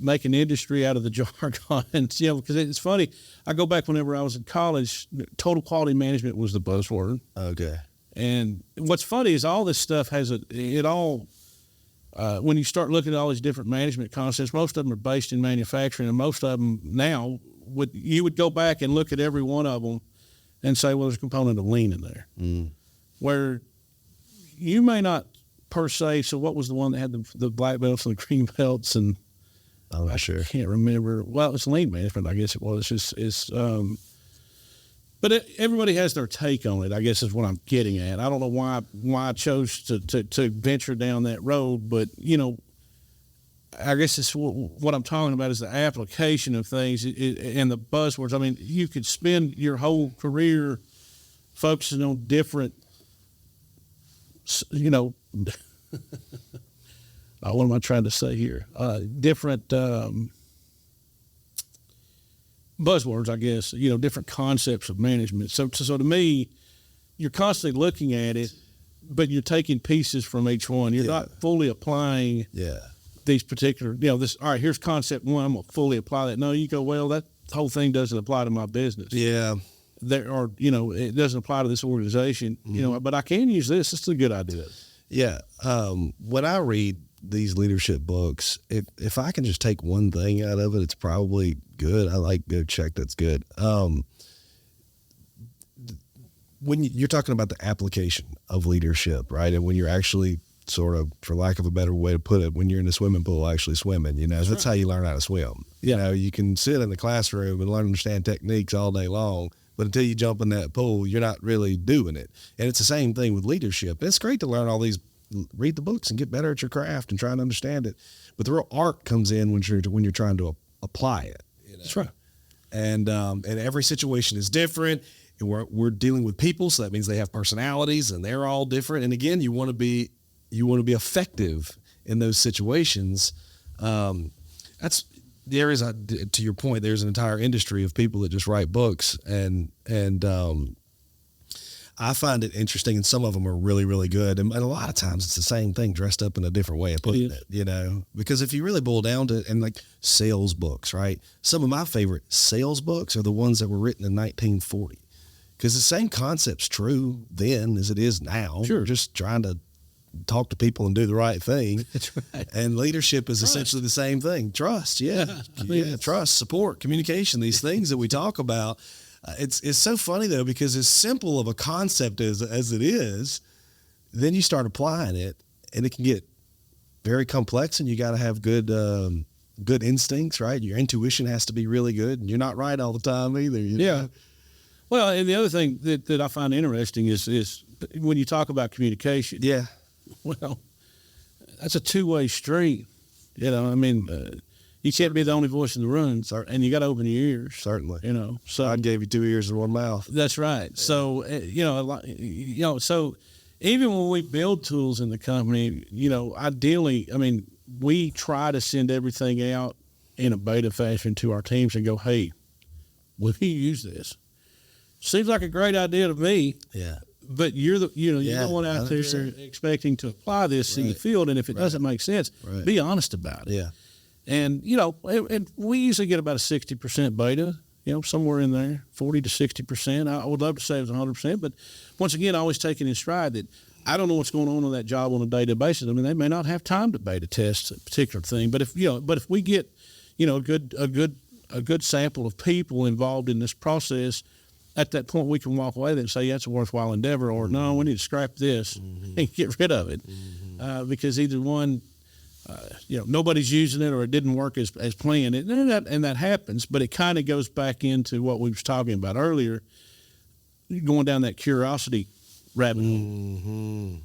make an industry out of the jargon, because it's funny. I go back whenever I was in college, total quality management was the buzzword. Okay. And what's funny is all this stuff has when you start looking at all these different management concepts, most of them are based in manufacturing, and most of them now you would go back and look at every one of them and say, well, there's a component of lean in there, where you may not per se. So what was the one that had the black belts and the green belts? And I'm not sure. I can't remember. Well, it's lean management, I guess it was. But everybody has their take on it, I guess is what I'm getting at. I don't know why I chose to venture down that road, but, I guess it's what I'm talking about is the application of things and the buzzwords. I mean, you could spend your whole career focusing on different, what am I trying to say here? Different buzzwords, I guess, different concepts of management. So to me, you're constantly looking at it, but you're taking pieces from each one. You're not fully applying these particular, all right, here's concept one, I'm going to fully apply that. No, you go, well, that whole thing doesn't apply to my business. Yeah. It doesn't apply to this organization, but I can use this. It's a good idea. Yeah. When I read these leadership books, if I can just take one thing out of it, it's probably good. I like go check that's good. When you're talking about the application of leadership, right? And when you're actually sort of, for lack of a better way to put it, when you're in the swimming pool actually swimming, that's how you learn how to swim. Yeah. You can sit in the classroom and learn to understand techniques all day long, but until you jump in that pool, you're not really doing it. And it's the same thing with leadership. It's great to learn all these, read the books and get better at your craft and try and understand it. But the real art comes in when you're trying to apply it. That's right. And every situation is different. And we're dealing with people, so that means they have personalities and they're all different. And again, you want to be effective in those situations. To your point, there's an entire industry of people that just write books, and I find it interesting, and some of them are really, really good. And a lot of times it's the same thing dressed up in a different way of putting it, because if you really boil down to it, and like sales books, right? Some of my favorite sales books are the ones that were written in 1940, because the same concept's true then as it is now. Sure. Just trying to talk to people and do the right thing. That's right. And leadership is essentially the same thing. Trust. Trust, support, communication, these things that we talk about. It's so funny though, because as simple of a concept as it is, then you start applying it and it can get very complex, and you got to have good instincts, right? Your intuition has to be really good, and you're not right all the time either. Yeah. Well, and the other thing that I find interesting is when you talk about communication. Yeah. Well, that's a two-way street. You can't be the only voice in the room, and you got to open your ears. Certainly. So I gave you 2 ears and 1 mouth. That's right. Yeah. So, so even when we build tools in the company, ideally, we try to send everything out in a beta fashion to our teams and go, hey, will you use this? Seems like a great idea to me. Yeah. But you're the one out 100%. There expecting to apply this in the field, and if it doesn't make sense, be honest about it. Yeah. And and we usually get about a 60% beta, somewhere in there, 40 to 60%. I would love to say it was 100%, but once again, always taking in stride that I don't know what's going on that job on a day-to-day basis. They may not have time to beta test a particular thing, but if we get a good sample of people involved in this process, at that point, we can walk away and say, that's a worthwhile endeavor, or no, we need to scrap this and get rid of it. Because either one, nobody's using it, or it didn't work as planned. And that happens, but it kind of goes back into what we was talking about earlier, going down that curiosity rabbit hole.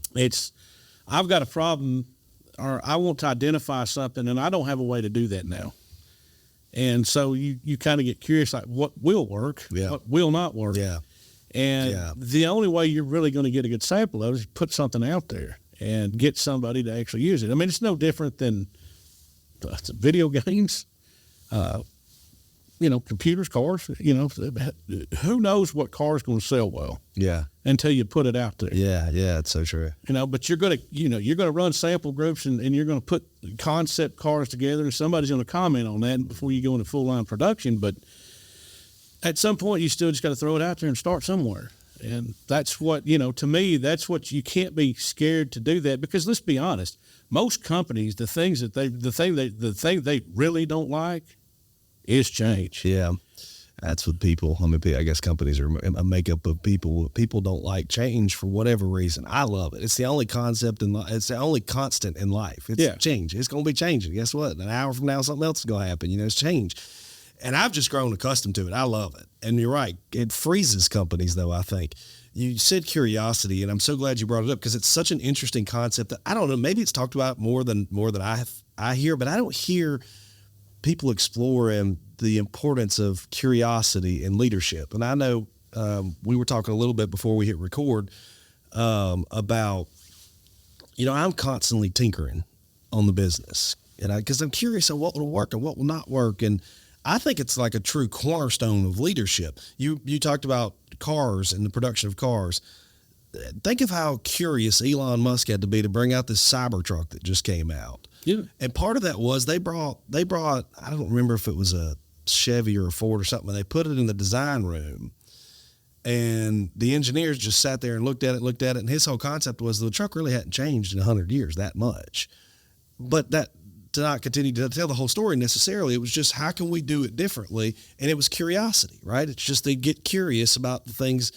I've got a problem, or I want to identify something, and I don't have a way to do that now. And so you kind of get curious, like what will work, what will not work. Yeah. And the only way you're really going to get a good sample of it is put something out there and get somebody to actually use it. It's no different than video games, computers, cars. Who knows what car is going to sell well? Yeah. Until you put it out there. Yeah, it's so true. But you're going to run sample groups and you're going to put concept cars together, and somebody's going to comment on that before you go into full line production. But at some point, you still just got to throw it out there and start somewhere. And that's what, to me, that's what you can't be scared to do that, because let's be honest, most companies, the thing they really don't like is change. Yeah. That's with people. I guess companies are a makeup of people. People don't like change for whatever reason. I love it. It's the only concept it's the only constant in life. It's change. It's going to be changing. Guess what? An hour from now, something else is going to happen. It's change. And I've just grown accustomed to it. I love it. And you're right. It freezes companies, though, I think. You said curiosity, and I'm so glad you brought it up because it's such an interesting concept that I don't know, maybe it's talked about more than I hear, but I don't hear people exploring the importance of curiosity in leadership. And I know we were talking a little bit before we hit record about, I'm constantly tinkering on the business, and because I'm curious on what will work and what will not work. And I think it's like a true cornerstone of leadership. You talked about cars and the production of cars. Think of how curious Elon Musk had to be to bring out this Cybertruck that just came out. Yeah. And part of that was they brought, I don't remember if it was a Chevy or a Ford or something, and they put it in the design room. And the engineers just sat there and looked at it, and his whole concept was the truck really hadn't changed in 100 years that much. But that, to not continue to tell the whole story necessarily, it was just how can we do it differently? And it was curiosity, right? It's just they get curious about the things,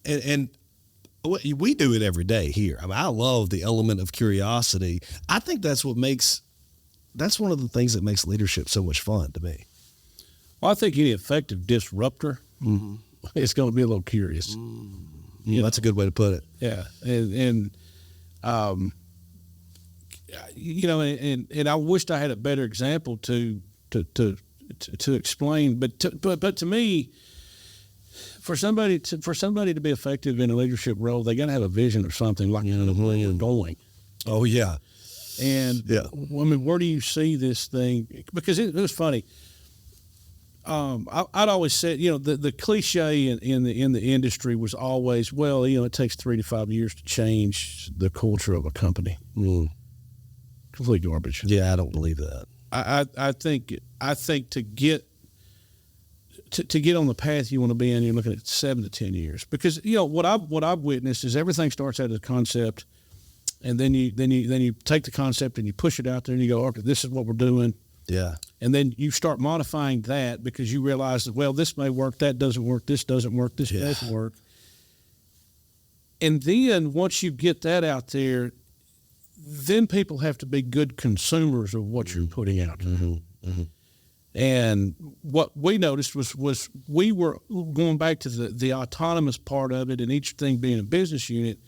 and we do it every day here. I mean, I love the element of curiosity. I think that's one of the things that makes leadership so much fun to me. Well, I think any effective disruptor is going to be a little curious. That's a good way to put it. Yeah, and I wished I had a better example to explain. But to me, for somebody to be effective in a leadership role, they got to have a vision or something, like where you're going. Oh yeah, and I mean, where do you see this thing? Because it was funny. I'd always said, the cliche in the industry was always, well, it takes 3 to 5 years to change the culture of a company. Complete garbage. Yeah, I don't believe that. I think to get on the path you want to be in, you're looking at 7 to 10 years. Because what I've witnessed is everything starts out as a concept, and then you take the concept and you push it out there and you go, okay, this is what we're doing. Yeah. And then you start modifying that because you realize that, well, this may work, that doesn't work, this doesn't work, this doesn't work. And then once you get that out there, then people have to be good consumers of what you're putting out. And what we noticed was we were going back to the autonomous part of it, and each thing being a business unit.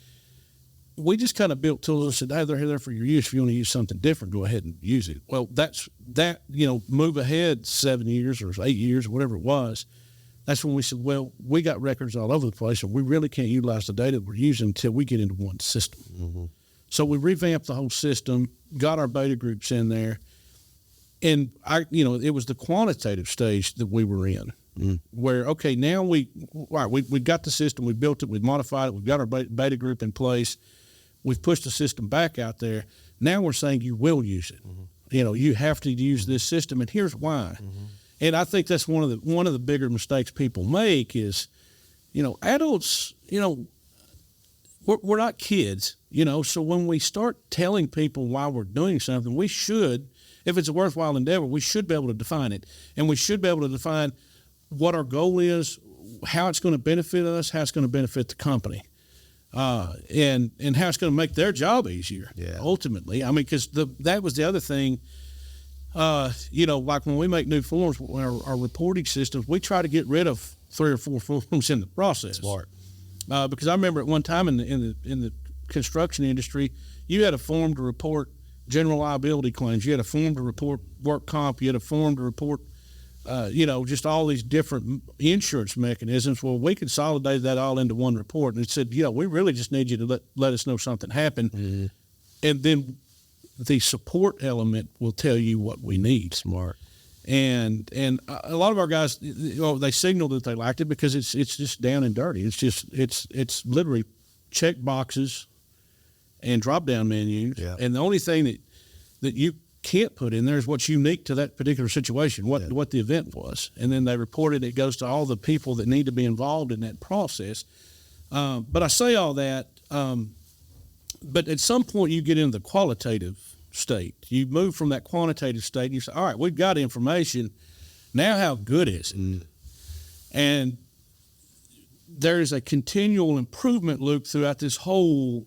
We just kind of built tools and said, hey, they're there for your use. If you want to use something different, go ahead and use it. Well, move ahead 7 years or 8 years or whatever it was. That's when we said, well, we got records all over the place, and we really can't utilize the data that we're using until we get into one system. So we revamped the whole system, got our beta groups in there, and it was the quantitative stage that we were in. Where, okay, now we got the system, we built it, we modified it, we've got our beta group in place, we've pushed the system back out there. Now we're saying you will use it. You have to use this system, and here's why. And I think that's one of the bigger mistakes people make is, adults, we're not kids, so when we start telling people why we're doing something, we should, if it's a worthwhile endeavor, we should be able to define it, and we should be able to define what our goal is, how it's going to benefit us, how it's going to benefit the company, and how it's going to make their job easier. Yeah. Ultimately, I mean, because that was the other thing. Like when we make new forms, our reporting systems, we try to get rid of 3 or 4 forms in the process. Smart. Because I remember at one time in the construction industry, you had a form to report general liability claims, you had a form to report work comp, you had a form to report. Just all these different insurance mechanisms. Well, we consolidated that all into one report, and it said, we really just need you to let us know something happened, and then the support element will tell you what we need. Smart. And a lot of our guys, they signaled that they liked it because it's just down and dirty. It's literally check boxes and drop down menus, and the only thing that you can't put in there is what's unique to that particular situation, what the event was. And then they reported it goes to all the people that need to be involved in that process. But I say all that, but at some point you get into the qualitative state. You move from that quantitative state and you say, all right, we've got information. Now how good is it? And there's a continual improvement loop throughout this whole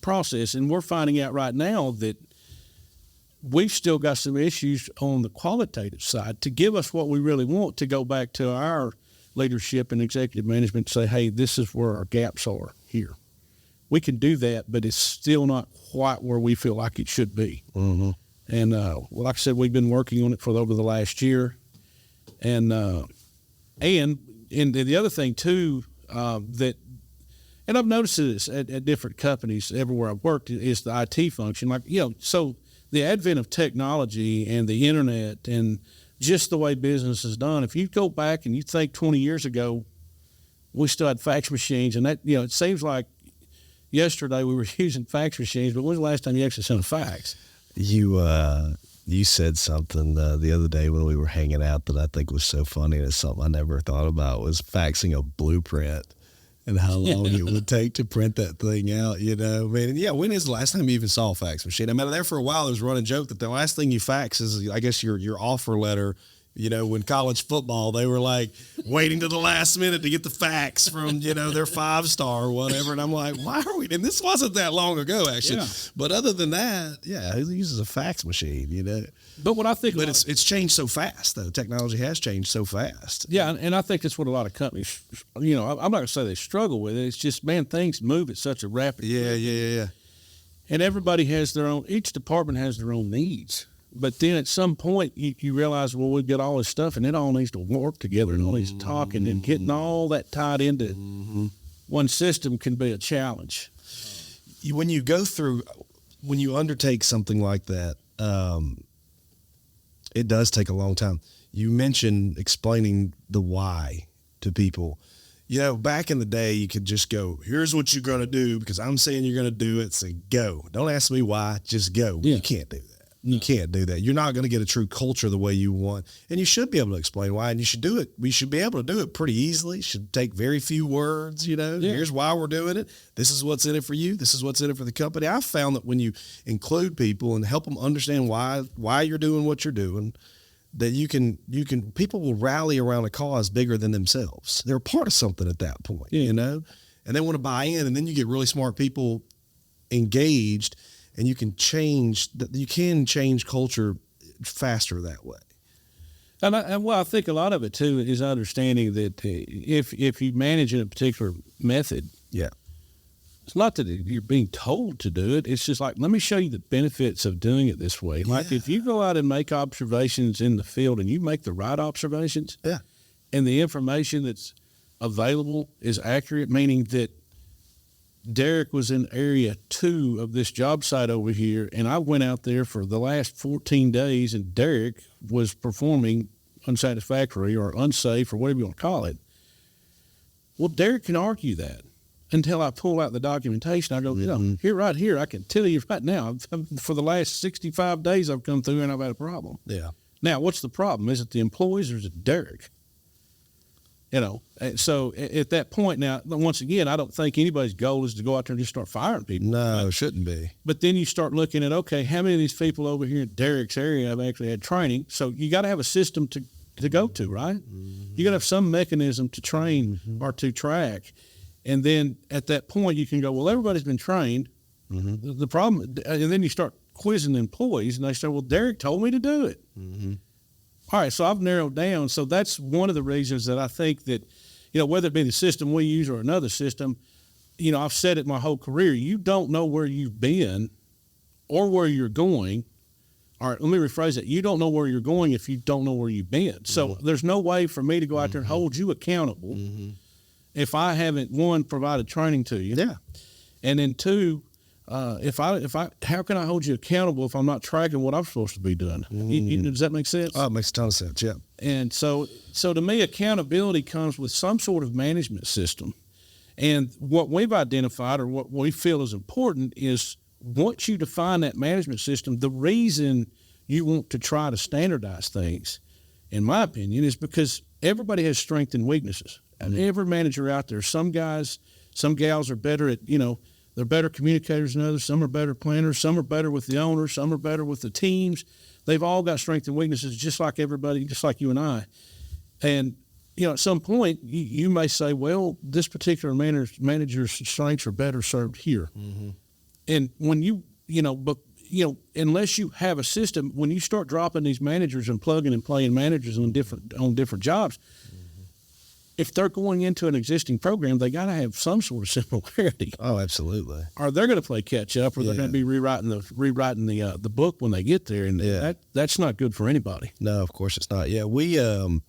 process. And we're finding out right now that we've still got some issues on the qualitative side to give us what we really want to go back to our leadership and executive management and say, hey, this is where our gaps are here. We can do that, but it's still not quite where we feel like it should be. Mm-hmm. And like I said, we've been working on it for over the last year. And the other thing too, and I've noticed this at different companies everywhere I've worked, is the IT function. Like, so the advent of technology and the internet and just the way business is done. If you go back and you think 20 years ago, we still had fax machines, and that, it seems like yesterday we were using fax machines, but when was the last time you actually sent a fax? You said something the other day when we were hanging out that I think was so funny, and it's something I never thought about, was faxing a blueprint and how long it would take to print that thing out, when is the last time you even saw a fax machine? I mean, there for a while, there was a running joke that the last thing you fax is, I guess, your offer letter. When college football, they were like waiting to the last minute to get the fax from, their 5-star or whatever. And I'm like, why are we? And this wasn't that long ago, actually. Yeah. But other than that, who uses a fax machine, But what I think, but it's changed so fast, though. Technology has changed so fast. Yeah, and I think that's what a lot of companies, I'm not going to say they struggle with it. It's just, man, things move at such a rapid rate. Yeah. And everybody has each department has their own needs. But then at some point you realize, well, we've got all this stuff and it all needs to work together and all needs to talk, and then getting all that tied into one system can be a challenge. When you undertake something like that, it does take a long time. You mentioned explaining the why to people. Back in the day, you could just go, here's what you're going to do because I'm saying you're going to do it, so go. Don't ask me why, just go. Yeah. You can't do that. You can't do that. You're not going to get a true culture the way you want. And you should be able to explain why, and you should do it. We should be able to do it pretty easily. It should take very few words, Here's why we're doing it. This is what's in it for you. This is what's in it for the company. I've found that when you include people and help them understand why you're doing what you're doing, that people will rally around a cause bigger than themselves. They're a part of something at that point, and they want to buy in, and then you get really smart people engaged. And you can change culture faster that way. And I think a lot of it too is understanding that if you manage in a particular method, it's not that you're being told to do it. It's just like, let me show you the benefits of doing it this way. Like if you go out and make observations in the field and you make the right observations, and the information that's available is accurate, meaning that Darric was in area 2 of this job site over here, and I went out there for the last 14 days, and Darric was performing unsatisfactory or unsafe or whatever you want to call it. Well, Darric can argue that until I pull out the documentation. I go, right here, I can tell you right now, for the last 65 days I've come through and I've had a problem. Yeah. Now, what's the problem? Is it the employees or is it Darric? So at that point now, once again, I don't think anybody's goal is to go out there and just start firing people. No, it shouldn't be. But then you start looking at, okay, how many of these people over here in Darric's area have actually had training? So you got to have a system to go to, right? Mm-hmm. You got to have some mechanism to train or to track. And then at that point you can go, well, everybody's been trained. Mm-hmm. The problem, and then you start quizzing the employees and they say, well, Darric told me to do it. Mm-hmm. All right, so I've narrowed down. So that's one of the reasons that I think that, whether it be the system we use or another system, I've said it my whole career, you don't know where you've been or where you're going. All right, let me rephrase it. You don't know where you're going if you don't know where you've been. So there's no way for me to go out there and hold you accountable if I haven't, one, provided training to you. Yeah. And then two, how can I hold you accountable if I'm not tracking what I'm supposed to be doing? Does that make sense? Oh, it makes a ton of sense. Yeah. And so to me, accountability comes with some sort of management system. And what we've identified or what we feel is important is once you define that management system, the reason you want to try to standardize things, in my opinion, is because everybody has strengths and weaknesses. And every manager out there, some guys, some gals are better at, they're better communicators than others. Some are better planners. Some are better with the owner. Some are better with the teams. They've all got strengths and weaknesses, just like everybody, just like you and I. And, at some point, you may say, well, this particular manager's strengths are better served here. Mm-hmm. And when but unless you have a system, when you start dropping these managers and plugging and playing managers on different jobs, if they're going into an existing program, they got to have some sort of similarity. Oh, absolutely. Or they're going to play catch up, or they're going to be rewriting the book when they get there, and that's not good for anybody. No, of course it's not. Yeah, we hence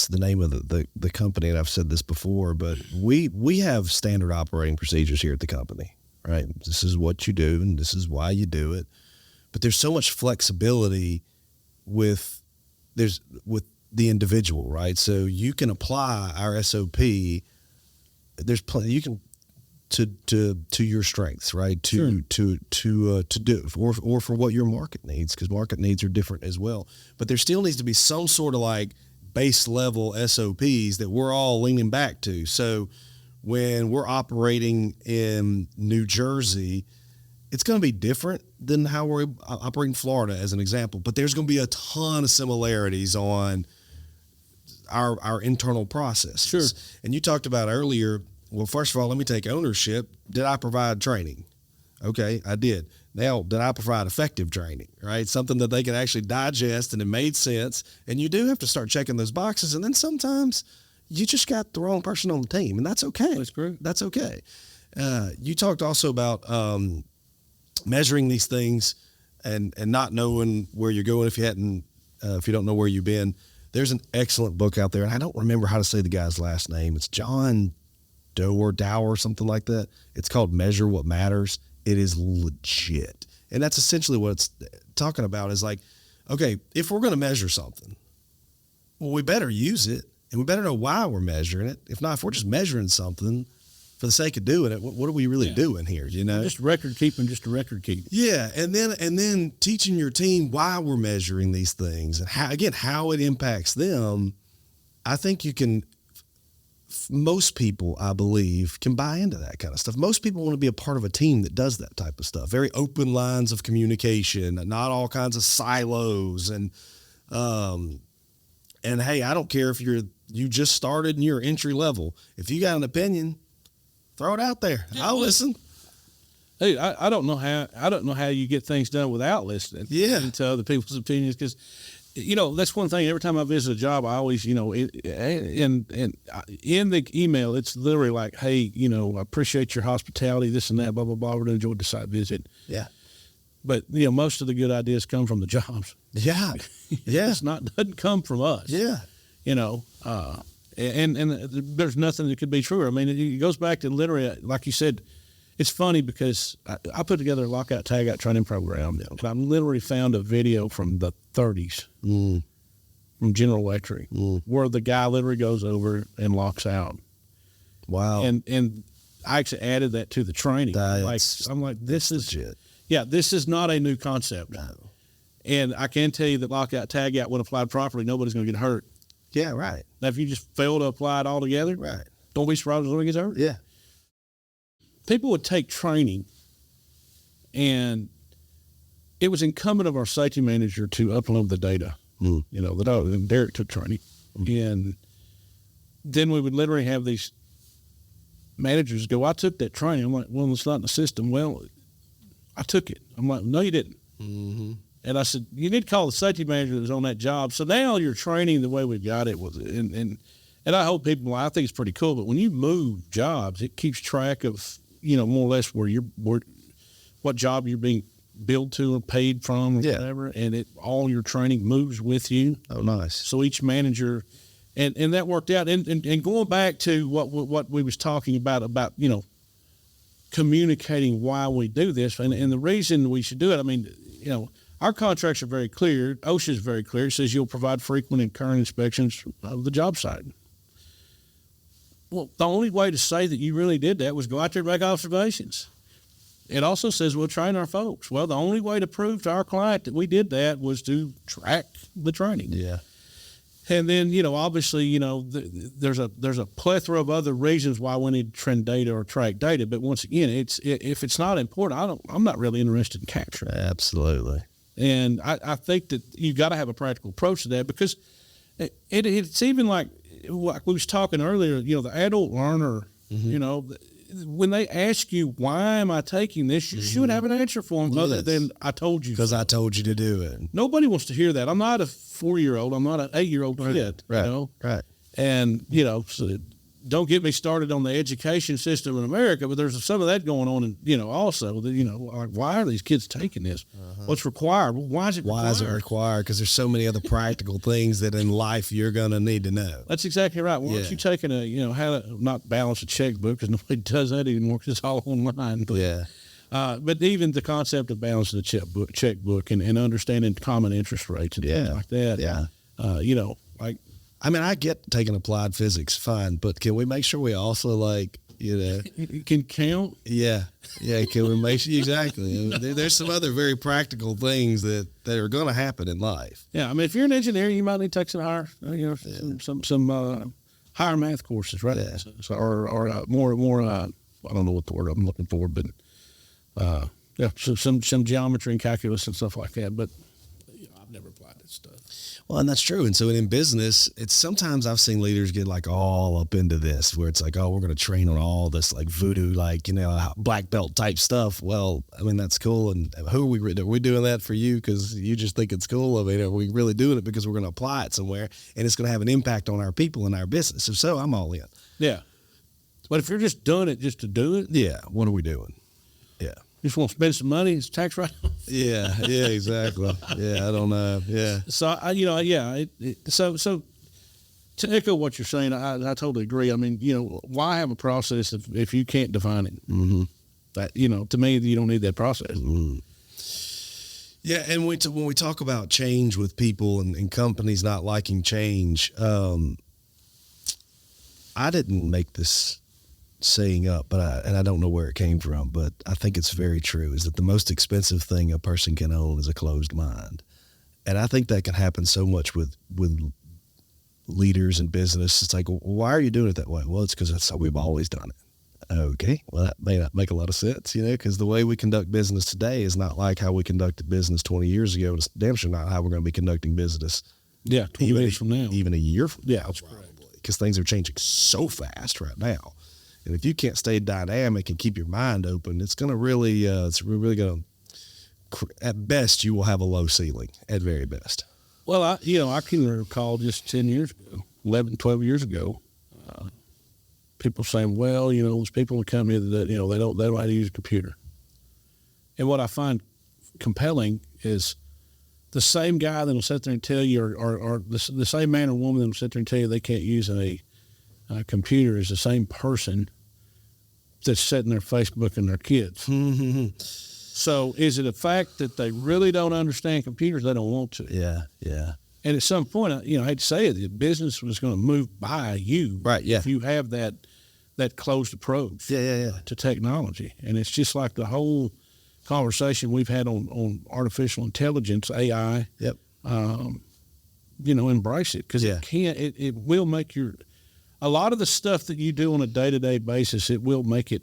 the name of the company, and I've said this before, but we have standard operating procedures here at the company, right? This is what you do, and this is why you do it. But there's so much flexibility with the individual, right? So you can apply our SOP. There's plenty you can to your strengths, right? To do or for what your market needs, because market needs are different as well. But there still needs to be some sort of like base level SOPs that we're all leaning back to. So when we're operating in New Jersey, it's going to be different than how we're operating in Florida, as an example. But there's going to be a ton of similarities on our internal processes. Sure. And you talked about earlier, well, first of all, let me take ownership. Did I provide training? Okay, I did. Now, did I provide effective training, right? Something that they can actually digest and it made sense. And you do have to start checking those boxes. And then sometimes you just got the wrong person on the team, and that's okay. That's great. That's okay. You talked also about measuring these things and not knowing where you're going if you don't know where you've been. There's an excellent book out there, and I don't remember how to say the guy's last name. It's John Dower, something like that. It's called Measure What Matters. It is legit. And that's essentially what it's talking about is like, okay, if we're going to measure something, well, we better use it, and we better know why we're measuring it. If not, if we're just measuring something for the sake of doing it, what are we really doing here? Just record keeping, just a record keeping. Yeah, and then teaching your team why we're measuring these things and how it impacts them. I think you can. Most people, I believe, can buy into that kind of stuff. Most people want to be a part of a team that does that type of stuff. Very open lines of communication, not all kinds of silos, and hey, I don't care if you just started and you're entry level. If you got an opinion, throw it out there. I'll listen. Hey, I don't know how you get things done without listening to other people's opinions, because that's one thing. Every time I visit a job, I always, in the email, it's literally like, hey, I appreciate your hospitality, this and that, blah, blah, blah. We're going to enjoy the site visit. Yeah. But, most of the good ideas come from the jobs. Yeah. Yeah. Doesn't come from us. Yeah. And there's nothing that could be truer. I mean, it goes back to literally, like you said, it's funny because I put together a lockout tagout training program. And I literally found a video from the 30s from General Electric where the guy literally goes over and locks out. Wow. And I actually added that to the training. I'm like, this is legit. Yeah, this is not a new concept. No. And I can tell you that lockout tagout, when applied properly, nobody's going to get hurt. Yeah, right. Now, if you just fail to apply it all together, right, don't be surprised if somebody gets hurt. Yeah. People would take training, and it was incumbent of our safety manager to upload the data. And Darric took training. And then we would literally have these managers go, I took that training. I'm like, well, it's not in the system. Well, I took it. I'm like, no, you didn't. Mm-hmm. And I said, you need to call the safety manager that was on that job. So now your training, the way we've got it, was, and I hope people, I think it's pretty cool, but when you move jobs, it keeps track of, more or less what job you're being billed to or paid from or whatever. And all your training moves with you. Oh, nice. So each manager, and that worked out. And going back to what we was talking about, communicating why we do this and the reason we should do it. I mean, our contracts are very clear. OSHA is very clear. It says you'll provide frequent and current inspections of the job site. Well, the only way to say that you really did that was go out there and make observations. It also says we'll train our folks. Well, the only way to prove to our client that we did that was to track the training. Yeah. And then, obviously, there's a plethora of other reasons why we need to trend data or track data. But once again, if it's not important, I'm not really interested in capturing it. Absolutely. And I think that you've got to have a practical approach to that, because it's even like we was talking earlier, the adult learner, when they ask you, why am I taking this, you should have an answer for them other than I told you. Because I told you to do it. Nobody wants to hear that. I'm not a 4-year-old. I'm not an 8-year-old kid. Right. You know? Right. And, you know, so don't get me started on the education system in America, but there's some of that going on, and you know, also, you know, like, why are these kids taking this? What's required? Well, why is it required? Why is it required? Because there's so many other practical things that in life you're going to need to know. That's exactly right. Why aren't you taking how to not balance a checkbook, because nobody does that anymore because it's all online. But, but even the concept of balancing the checkbook and understanding common interest rates and things like that. Yeah. You know, like, I mean, I get taking applied physics, fine, but can we make sure we also, like, you know, you can count? Yeah. Can we make sure? Exactly. There's some other very practical things that are going to happen in life. Yeah. I mean, if you're an engineer, you might need to take some higher, some higher math courses, right? Yeah. Or more. I don't know what the word I'm looking for, but some geometry and calculus and stuff like that. But I've never applied that stuff. Well, and that's true. And so in business, it's sometimes I've seen leaders get like all up into this where it's like, oh, we're going to train on all this like voodoo, like, you know, black belt type stuff. Well, I mean, that's cool. And are we doing that for you because you just think it's cool? I mean, are we really doing it because we're going to apply it somewhere and it's going to have an impact on our people and our business? If so, I'm all in. Yeah. But if you're just doing it just to do it. Yeah. What are we doing? Yeah. Just want to spend some money, it's tax write-off. Yeah, exactly. Yeah, I don't know. Yeah. So, so to echo what you're saying, I totally agree. I mean, you know, why have a process if you can't define it? Mm-hmm. That, you know, to me, you don't need that process. Mm-hmm. Yeah, and when we talk about change with people and companies not liking change, I didn't make this saying up, but I don't know where it came from, but I think it's very true, is that the most expensive thing a person can own is a closed mind. And I think that can happen so much with leaders in business. It's like, well, why are you doing it that way? Well, it's because that's how we've always done it. Okay, well, that may not make a lot of sense, you know, because the way we conduct business today is not like how we conducted business 20 years ago. It's damn sure not how we're going to be conducting business. Yeah, 20 years from now. Even a year from now, probably, because things are changing so fast right now. And if you can't stay dynamic and keep your mind open, it's going to really, going to, at best, you will have a low ceiling, at very best. Well, I can recall just 10 years ago, 11, 12 years ago, people saying, well, you know, there's people in the company that, you know, they don't know how to use a computer. And what I find compelling is the same guy that'll sit there and tell you, or the same man or woman that'll sit there and tell you they can't use a computer is the same person that's setting their Facebook and their kids. Mm-hmm. So is it a fact that they really don't understand computers? They don't want to. Yeah. And at some point, you know, I hate to say it, the business was going to move by you. Right, yeah. If you have that closed approach to technology. And it's just like the whole conversation we've had on artificial intelligence, AI. Yep. You know, embrace it, because it will make a lot of the stuff that you do on a day-to-day basis, it will make it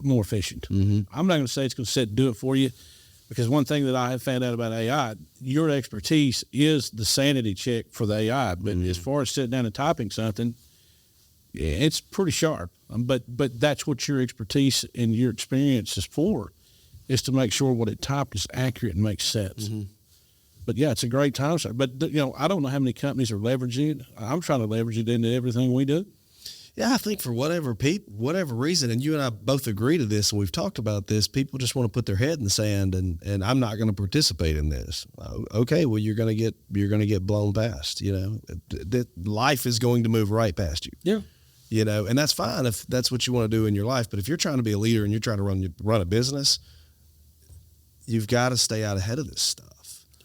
more efficient. Mm-hmm. I'm not going to say it's going to sit and do it for you, because one thing that I have found out about AI, your expertise is the sanity check for the AI. But as far as sitting down and typing something, it's pretty sharp. But that's what your expertise and your experience is for, is to make sure what it typed is accurate and makes sense. Mm-hmm. But yeah, it's a great time, sir. But you know, I don't know how many companies are leveraging it. I'm trying to leverage it into everything we do. Yeah, I think for whatever reason, and you and I both agree to this, and we've talked about this, people just want to put their head in the sand, and I'm not going to participate in this. Okay, well, you're going to get blown past. You know, life is going to move right past you. Yeah. You know, and that's fine if that's what you want to do in your life. But if you're trying to be a leader and you're trying to run a business, you've got to stay out ahead of this stuff.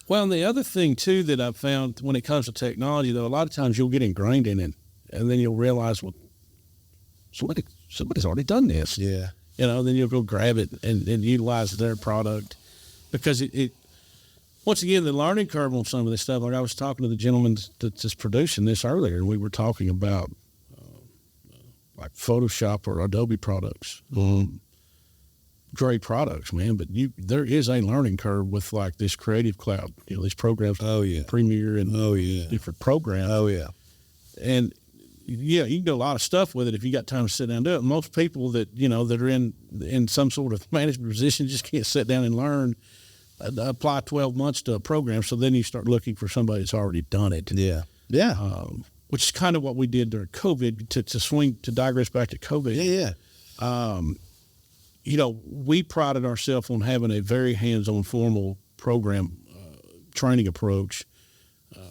Well, and the other thing, too, that I've found when it comes to technology, though, a lot of times you'll get ingrained in it, and then you'll realize, well, somebody's already done this. Yeah. You know, then you'll go grab it and utilize their product, because it once again, the learning curve on some of this stuff, like I was talking to the gentleman that's producing this earlier, and we were talking about like Photoshop or Adobe products. Great products, man, but there is a learning curve with like this Creative Cloud, you know, these programs. Oh yeah, Premiere and different programs. Oh yeah, and yeah, you can do a lot of stuff with it if you got time to sit down and do it. Most people that, that are in some sort of management position just can't sit down and learn, apply 12 months to a program. So then you start looking for somebody that's already done it. Yeah. Yeah. Which is kind of what we did during COVID to digress back to COVID. Yeah. We prided ourselves on having a very hands-on formal program training approach.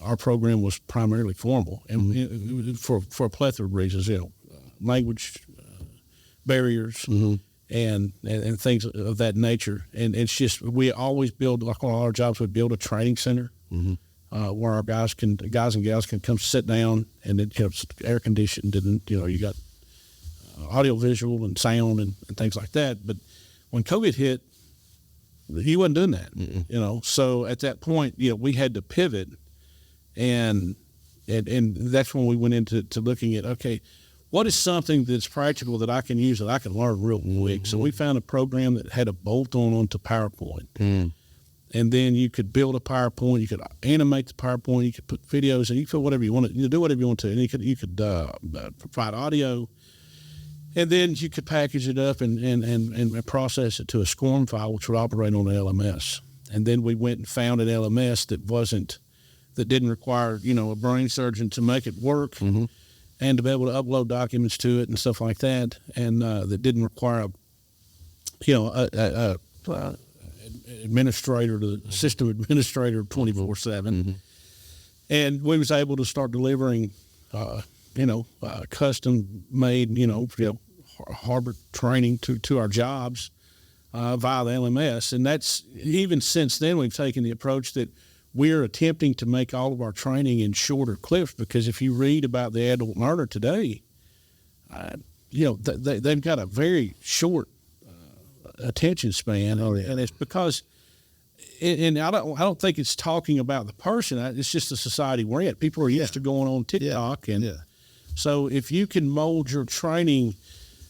Our program was primarily formal, and for a plethora of reasons, language barriers and things of that nature. And it's just, we always build, like on all our jobs, we build a training center where our guys and gals can come sit down, and it's air conditioned, and you got audio, visual, and sound and things like that. But when COVID hit, he wasn't doing that, So at that point, we had to pivot, and that's when we went into looking at, okay, what is something that's practical that I can use that I can learn real quick? So we found a program that had a bolt-on onto PowerPoint. And then you could build a PowerPoint, you could animate the PowerPoint, you could put videos, and you could put whatever you want to, do whatever you want to. And you could provide audio, and then you could package it up and process it to a SCORM file, which would operate on the LMS. And then we went and found an LMS that didn't require, a brain surgeon to make it work and to be able to upload documents to it and stuff like that, and that didn't require administrator, the system administrator 24/7. And we was able to start delivering, custom made, Harbert training to our jobs via the LMS. And that's, even since then, we've taken the approach that we're attempting to make all of our training in shorter clips, because if you read about the adult learner today, they've got a very short attention span, and it's because, and I don't think it's talking about the person. It's just the society we're in. People are used to going on TikTok, and so if you can mold your training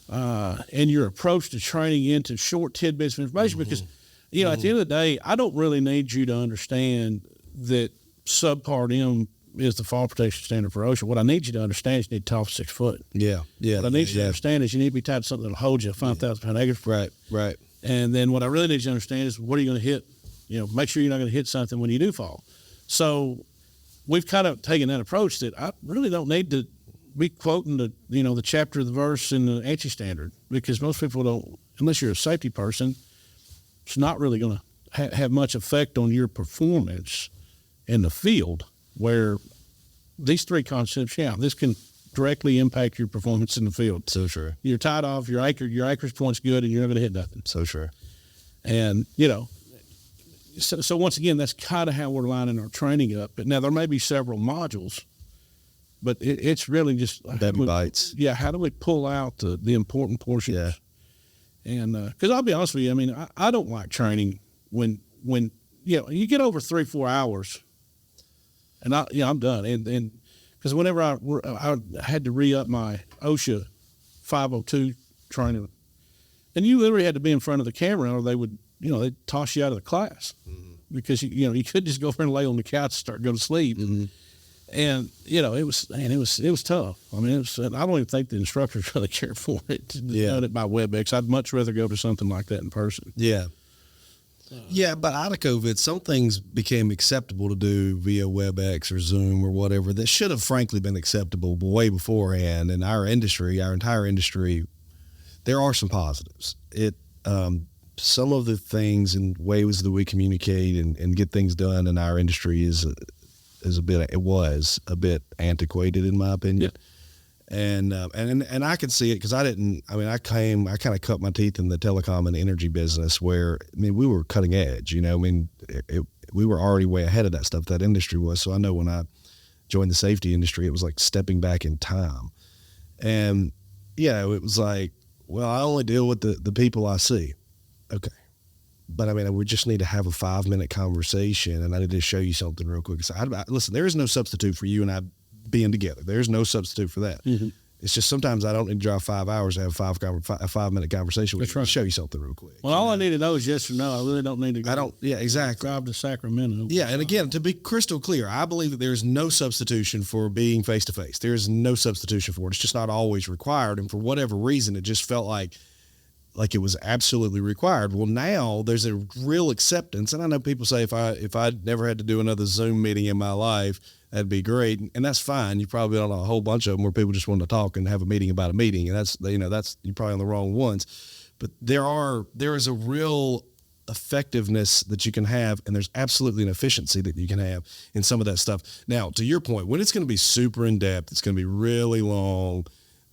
and your approach to training into short tidbits of information, because at the end of the day, I don't really need you to understand that subpart M is the fall protection standard for OSHA. What I need you to understand is you need to top 6 foot. Yeah. What I need you to understand is you need to be tied to something that'll hold you a 5,000 pound anchor. Right. And then what I really need you to understand is, what are you going to hit? Make sure you're not going to hit something when you do fall. So we've kind of taken that approach that I really don't need to be quoting the chapter, the verse in the ANSI standard, because most people don't, unless you're a safety person, it's not really going to have much effect on your performance in the field, where these 3 concepts, this can directly impact your performance in the field. So sure. You're tied off, your anchorage point's good, and you're not going to hit nothing. So sure. And, so once again, that's kind of how we're lining our training up. But now there may be several modules, but it's really just bites. Yeah. How do we pull out the important portions? Yeah. And, cause I'll be honest with you, I mean, I don't like training when you get over 3-4 hours, and I'm done. And because whenever I had to re-up my OSHA 502 training, and you literally had to be in front of the camera, or they would, they'd toss you out of the class because you could just go over and lay on the couch and start going to sleep. And it was tough. I mean, I don't even think the instructors really cared for it. Done it by WebEx. I'd much rather go to something like that in person. Yeah, but out of COVID, some things became acceptable to do via WebEx or Zoom or whatever that should have frankly been acceptable way beforehand. In our industry, our entire industry, there are some positives. Some of the things and ways that we communicate and get things done in our industry was a bit antiquated, in my opinion. And I could see it, because I kind of cut my teeth in the telecom and energy business, where, we were cutting edge, we were already way ahead of that stuff, that industry was. So I know when I joined the safety industry, it was like stepping back in time. And, it was like, well, I only deal with the people I see. Okay. But we just need to have a 5-minute conversation, and I need to show you something real quick. So listen, there is no substitute for you and I being together. There's no substitute for that. It's just sometimes I don't need to drive 5 hours to have a 5-minute conversation with you. Right. Show you something real quick. Well, all I need to know is yes or no. I really don't need to go. Exactly. Drive to Sacramento. Yeah, and again, to be crystal clear, I believe that there is no substitution for being face-to-face. There is no substitution for it. It's just not always required, and for whatever reason, it just felt like it was absolutely required. Well, now there's a real acceptance, and I know people say if I'd never had to do another Zoom meeting in my life, that'd be great, and that's fine. You probably on a whole bunch of them where people just want to talk and have a meeting about a meeting, and that's you're probably on the wrong ones. But there is a real effectiveness that you can have, and there's absolutely an efficiency that you can have in some of that stuff. Now, to your point, when it's going to be super in depth, it's going to be really long.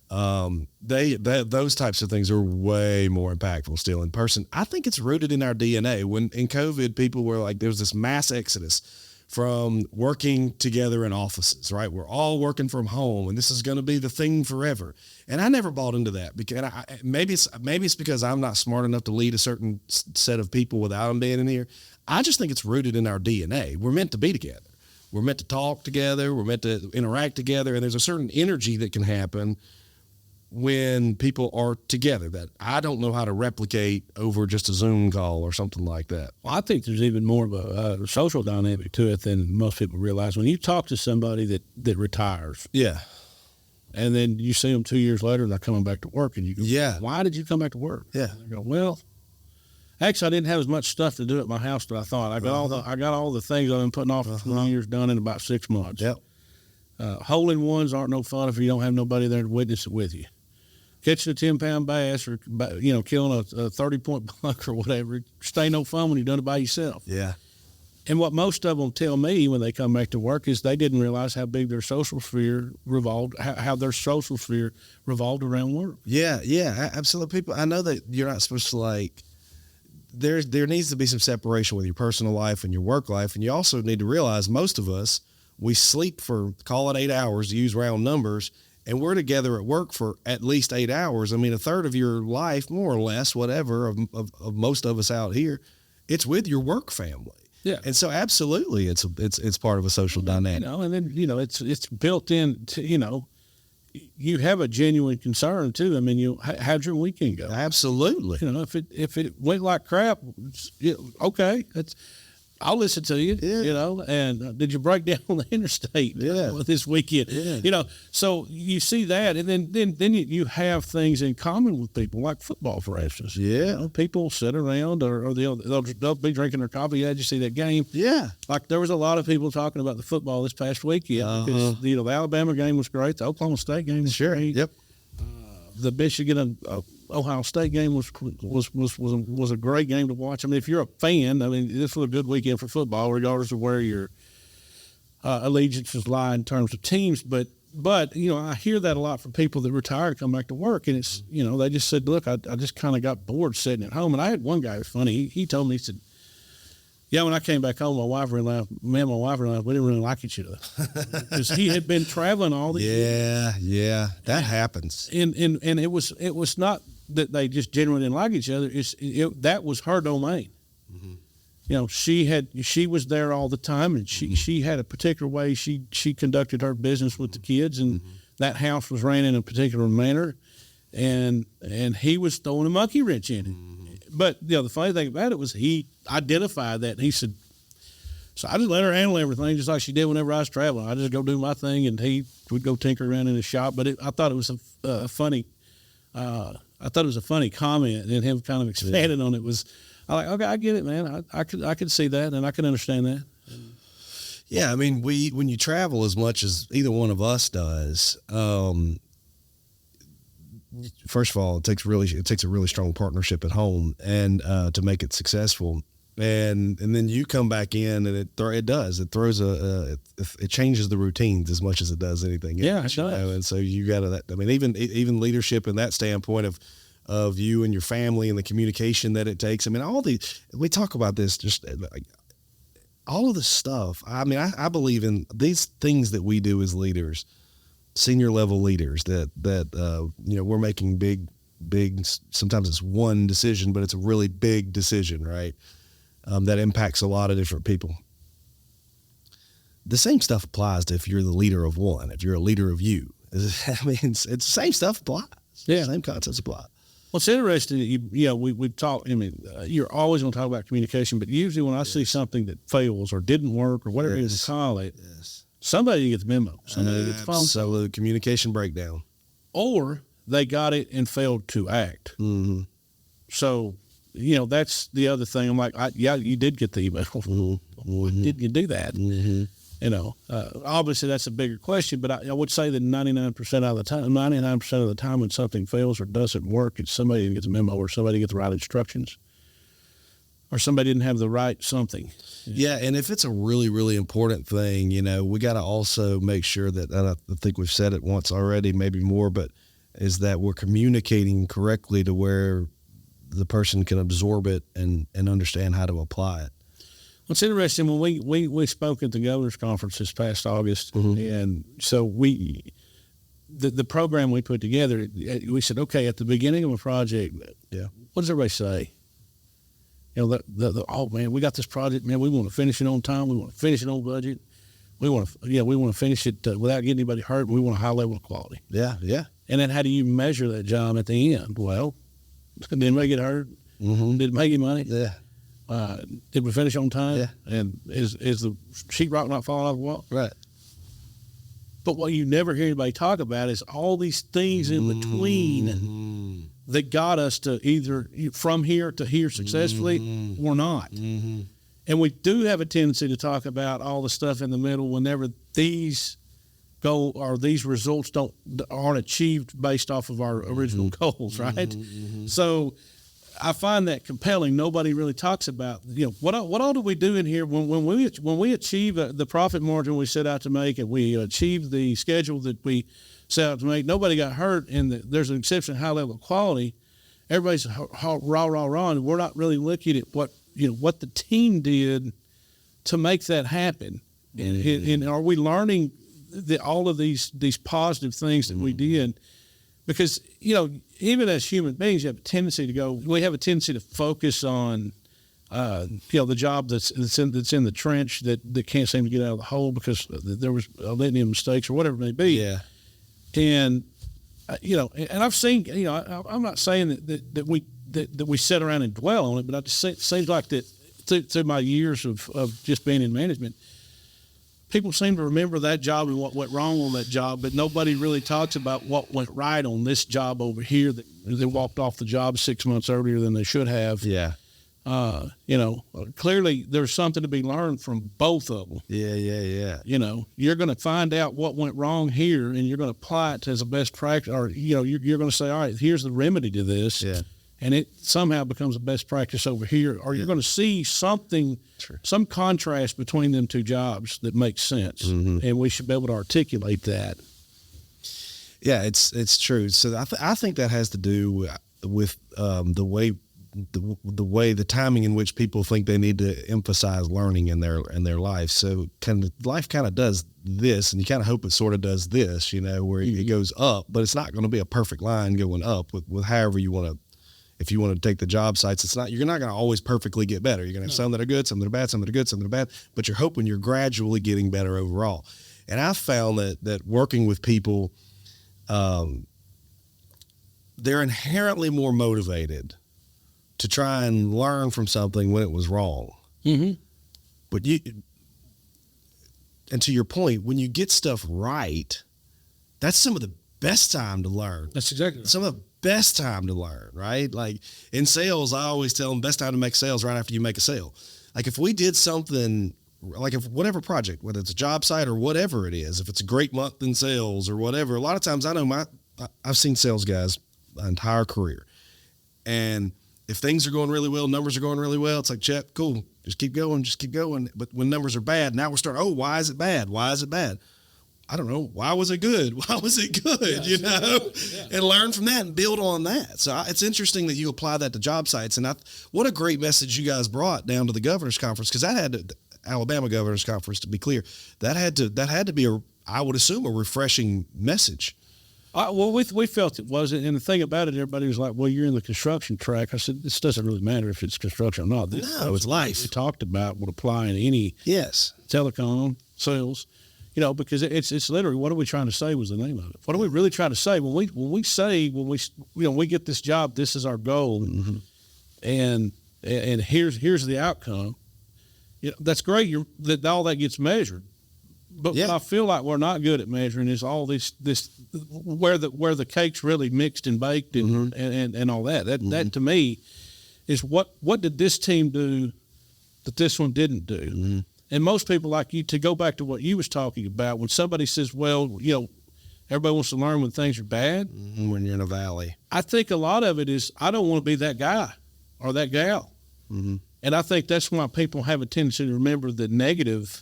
Those types of things are way more impactful still in person. I think it's rooted in our DNA. When in COVID, people were like, there was this mass exodus from working together in offices, right? We're all working from home, and this is going to be the thing forever. And I never bought into that because maybe it's because I'm not smart enough to lead a certain set of people without them being in here. I just think it's rooted in our DNA. We're meant to be together. We're meant to talk together. We're meant to interact together. And there's a certain energy that can happen when people are together that I don't know how to replicate over just a Zoom call or something like that. Well, I think there's even more of a social dynamic to it than most people realize. When you talk to somebody that retires, yeah, and then you see them 2 years later and they're coming back to work, and you go, yeah, why did you come back to work? Yeah, and they go, well, actually, I didn't have as much stuff to do at my house that I thought. I got all the things I've been putting off for 20 years done in about 6 months. Yep. Hole-in-ones aren't no fun if you don't have nobody there to witness it with you. Catching a 10-pound bass or, killing a 30-point buck or whatever, just ain't no fun when you've done it by yourself. Yeah. And what most of them tell me when they come back to work is they didn't realize how big their social sphere how their social sphere revolved around work. Yeah, absolutely. People, I know that you're not supposed to there needs to be some separation with your personal life and your work life, and you also need to realize most of us, we sleep for, call it 8 hours to use round numbers, and we're together at work for at least 8 hours. I mean, a third of your life, more or less, whatever, of most of us out here, it's with your work family. Yeah. And so absolutely it's part of a social dynamic. And then, it's built in to, you have a genuine concern too. I mean, how'd your weekend go? Absolutely. If it went like crap, okay, I'll listen to you, and did you break down on the interstate this weekend? Yeah. So you see that, and then you have things in common with people, like football, for instance. Yeah. People sit around or they'll be drinking their coffee. Yeah, did you see that game? Yeah. Like there was a lot of people talking about the football this past weekend because, the Alabama game was great. The Oklahoma State game was great. Yep. The Michigan Ohio State game was a great game to watch. I mean, if you're a fan, this was a good weekend for football, regardless of where your allegiances lie in terms of teams. But I hear that a lot from people that retire and come back to work, and it's they just said, look, I just kind of got bored sitting at home. And I had one guy who was funny. He told me, he said, yeah, when I came back home, my wife and I, we didn't really like each other because he had been traveling all the years. Yeah, that happens. And it was not that they just genuinely didn't like each other. That was her domain. Mm-hmm. She was there all the time, and she had a particular way she conducted her business with the kids, and that house was ran in a particular manner, and he was throwing a monkey wrench in it. Mm-hmm. But the funny thing about it was he identified that, and he said, so I just let her handle everything just like she did whenever I was traveling. I just go do my thing, and he would go tinker around in the shop. But I thought it was a funny comment, and him kind of expanding on it was, I like, okay, I get it, man. I could see that, and I can understand that. Yeah, I mean, when you travel as much as either one of us does, first of all, it takes a really strong partnership at home and to make it successful. And then you come back in, and it changes the routines as much as it does anything else. Yeah, it does. And so you got to, even leadership in that standpoint of you and your family and the communication that it takes. I mean, we talk about this, just like all of the stuff. I mean, I believe in these things that we do as leaders, senior level leaders, that we're making big, sometimes it's one decision, but it's a really big decision, right? That impacts a lot of different people. The same stuff applies to if you're the leader of one, if you're a leader of you. I mean, it's the same stuff applies. Yeah. Same concepts apply. Well, it's interesting. We've talked. I mean, you're always going to talk about communication, but usually when I see something that fails or didn't work or whatever it is to call it, somebody gets the memo. Somebody gets the phone. Absolute communication breakdown. Or they got it and failed to act. Mm-hmm. So, that's the other thing. I'm like, you did get the email. Mm-hmm. Why didn't you do that? Mm-hmm. Obviously that's a bigger question, but I would say that 99% of the time when something fails or doesn't work, it's somebody didn't get the memo or somebody didn't get the right instructions or somebody didn't have the right something. Yeah, and if it's a really, really important thing, we got to also make sure that, and I think we've said it once already, maybe more, but is that we're communicating correctly to where the person can absorb it and understand how to apply it. What's interesting, when we spoke at the governor's conference this past August, Mm-hmm. and so the program we put together, we said, okay, at the beginning of a project, what does everybody say? Oh man, we got this project, man. We want to finish it on time. We want to finish it on budget. We want to finish it without getting anybody hurt. We want a high level of quality. Yeah. And then how do you measure that job at the end? Well, did anybody get hurt? Mm-hmm. Did it make you money? Yeah. Did we finish on time? Yeah. And is the sheetrock not falling off the wall? Right. But what you never hear anybody talk about is all these things in between that got us to either from here to here successfully or not. Mm-hmm. And we do have a tendency to talk about all the stuff in the middle whenever these goal or these results aren't achieved based off of our original goals, right? Mm-hmm. So I find that compelling. Nobody really talks about, what all do we do in here when we achieve the profit margin we set out to make and we achieve the schedule that we set out to make. Nobody got hurt, and there's an exception high level of quality. Everybody's rah, and we're not really looking at what the team did to make that happen. And are we learning all of these positive things that we did? Because, even as human beings, we have a tendency to focus on, the job that's in the trench that can't seem to get out of the hole because there was a litany of mistakes or whatever it may be. Yeah. And, and I've seen, I'm not saying that we sit around and dwell on it, but it seems like that through my years of just being in management, people seem to remember that job and what went wrong on that job, but nobody really talks about what went right on this job over here that they walked off the job 6 months earlier than they should have. Yeah. Clearly there's something to be learned from both of them. Yeah. You're going to find out what went wrong here and you're going to apply it as a best practice, or, you're going to say, all right, here's the remedy to this. Yeah. And it somehow becomes a best practice over here, or you're going to see something, some contrast between them two jobs that makes sense, and we should be able to articulate that. Yeah, it's true. So I think that has to do with the way the timing in which people think they need to emphasize learning in their life. So life kind of does this, and you kind of hope it sort of does this, where it goes up, but it's not going to be a perfect line going up with however you want to. If you want to take the job sites, you're not going to always perfectly get better. You're going to have some that are good, some that are bad, some that are good, some that are bad, but you're hoping you're gradually getting better overall. And I've found that working with people, they're inherently more motivated to try and learn from something when it was wrong. Mm-hmm. But and to your point, when you get stuff right, that's some of the best time to learn. That's exactly right. Some of the best time to learn, right? Like in sales, I always tell them best time to make sales right after you make a sale. Like if we did something, like if whatever project, whether it's a job site or whatever it is, if it's a great month in sales or whatever, a lot of times I know I've seen sales guys my entire career. And if things are going really well, numbers are going really well, it's like, check, cool, just keep going. But when numbers are bad, now we're starting, why is it bad? Why is it bad? I don't know. Why was it good? Why was it good? Yeah. And learn from that and build on that. So it's interesting that you apply that to job sites. And what a great message you guys brought down to the governor's conference, because the Alabama governor's conference, to be clear, that had to be I would assume a refreshing message. Well, we felt it wasn't. And the thing about it, everybody was like, well, you're in the construction track. I said, this doesn't really matter if it's construction or not. No, it's life. We talked about would apply in any telecom, sales. because it's literally, what are we trying to say was the name of it. What are we really trying to say when we get this job, this is our goal, and here's the outcome. That's great. That all that gets measured, but what I feel like we're not good at measuring is all this where the cake's really mixed and baked and all that. That to me is what did this team do that this one didn't do. And most people like you, to go back to what you was talking about, when somebody says, well, everybody wants to learn when things are bad. When you're in a valley. I think a lot of it is, I don't want to be that guy or that gal. And I think that's why people have a tendency to remember the negative,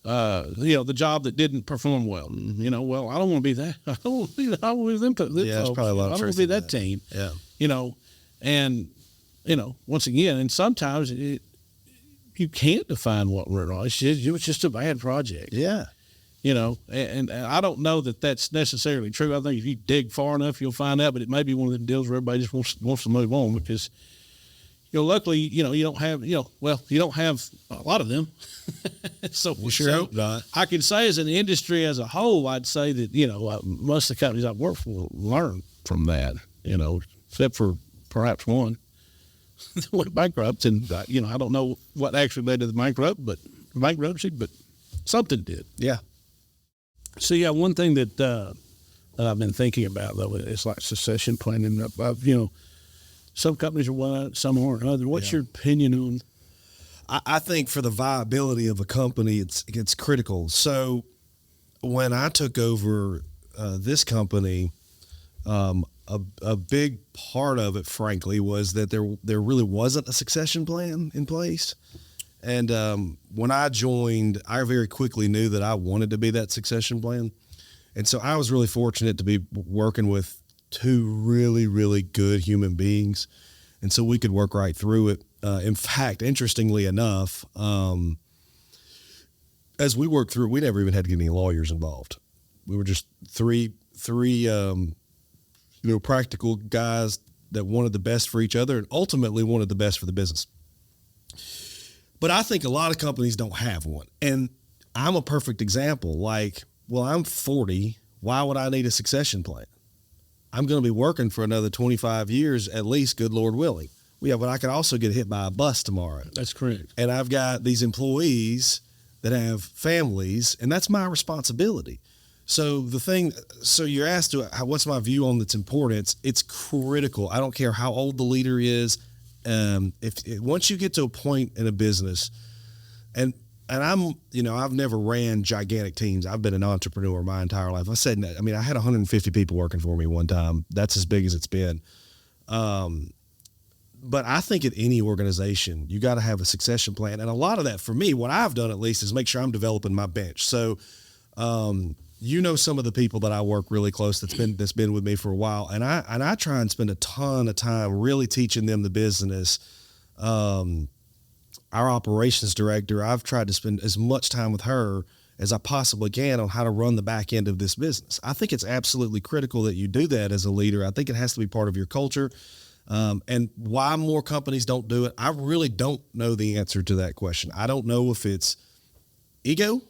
the job that didn't perform well. Well, I don't want to be that. I don't want to be that. I want to be them. That's probably a lot of I don't want truth to be in that team. Yeah. And, once again, and sometimes you can't define what went wrong. It was just a bad project. Yeah. And I don't know that that's necessarily true. I think if you dig far enough, you'll find out, but it may be one of them deals where everybody just wants to move on because, luckily, you don't have, you don't have a lot of them. So we sure hope not. I can say as an industry as a whole, I'd say that, most of the companies I've worked for learn from that, except for perhaps one that went bankrupt. And, I don't know what actually led to the bankruptcy, but something did. Yeah. So, one thing that I've been thinking about, though, is like succession planning. Some companies are one, some aren't other. What's your opinion on? I think for the viability of a company, it's critical. So when I took over this company, a big part of it, frankly, was that there really wasn't a succession plan in place. And when I joined, I very quickly knew that I wanted to be that succession plan. And so I was really fortunate to be working with two really, really good human beings. And so we could work right through it. In fact, interestingly enough, as we worked through it, we never even had to get any lawyers involved. We were just three practical guys that wanted the best for each other and ultimately wanted the best for the business. But I think a lot of companies don't have one. And I'm a perfect example. Like, well, I'm 40. Why would I need a succession plan? I'm going to be working for another 25 years, at least, good Lord willing. Yeah, but I could also get hit by a bus tomorrow. That's correct. And I've got these employees that have families, and that's my responsibility. So you're asked what's my view on its importance? It's critical. I don't care how old the leader is. Once you get to a point in a business, and I've never ran gigantic teams. I've been an entrepreneur my entire life. I had 150 people working for me one time. That's as big as it's been. But I think at any organization, you got to have a succession plan. And a lot of that, for me, what I've done at least is make sure I'm developing my bench. So, some of the people that I work really close that's been with me for a while, and I try and spend a ton of time really teaching them the business. Our operations director, I've tried to spend as much time with her as I possibly can on how to run the back end of this business. I think it's absolutely critical that you do that as a leader. I think it has to be part of your culture. And why more companies don't do it, I really don't know the answer to that question. I don't know if it's ego.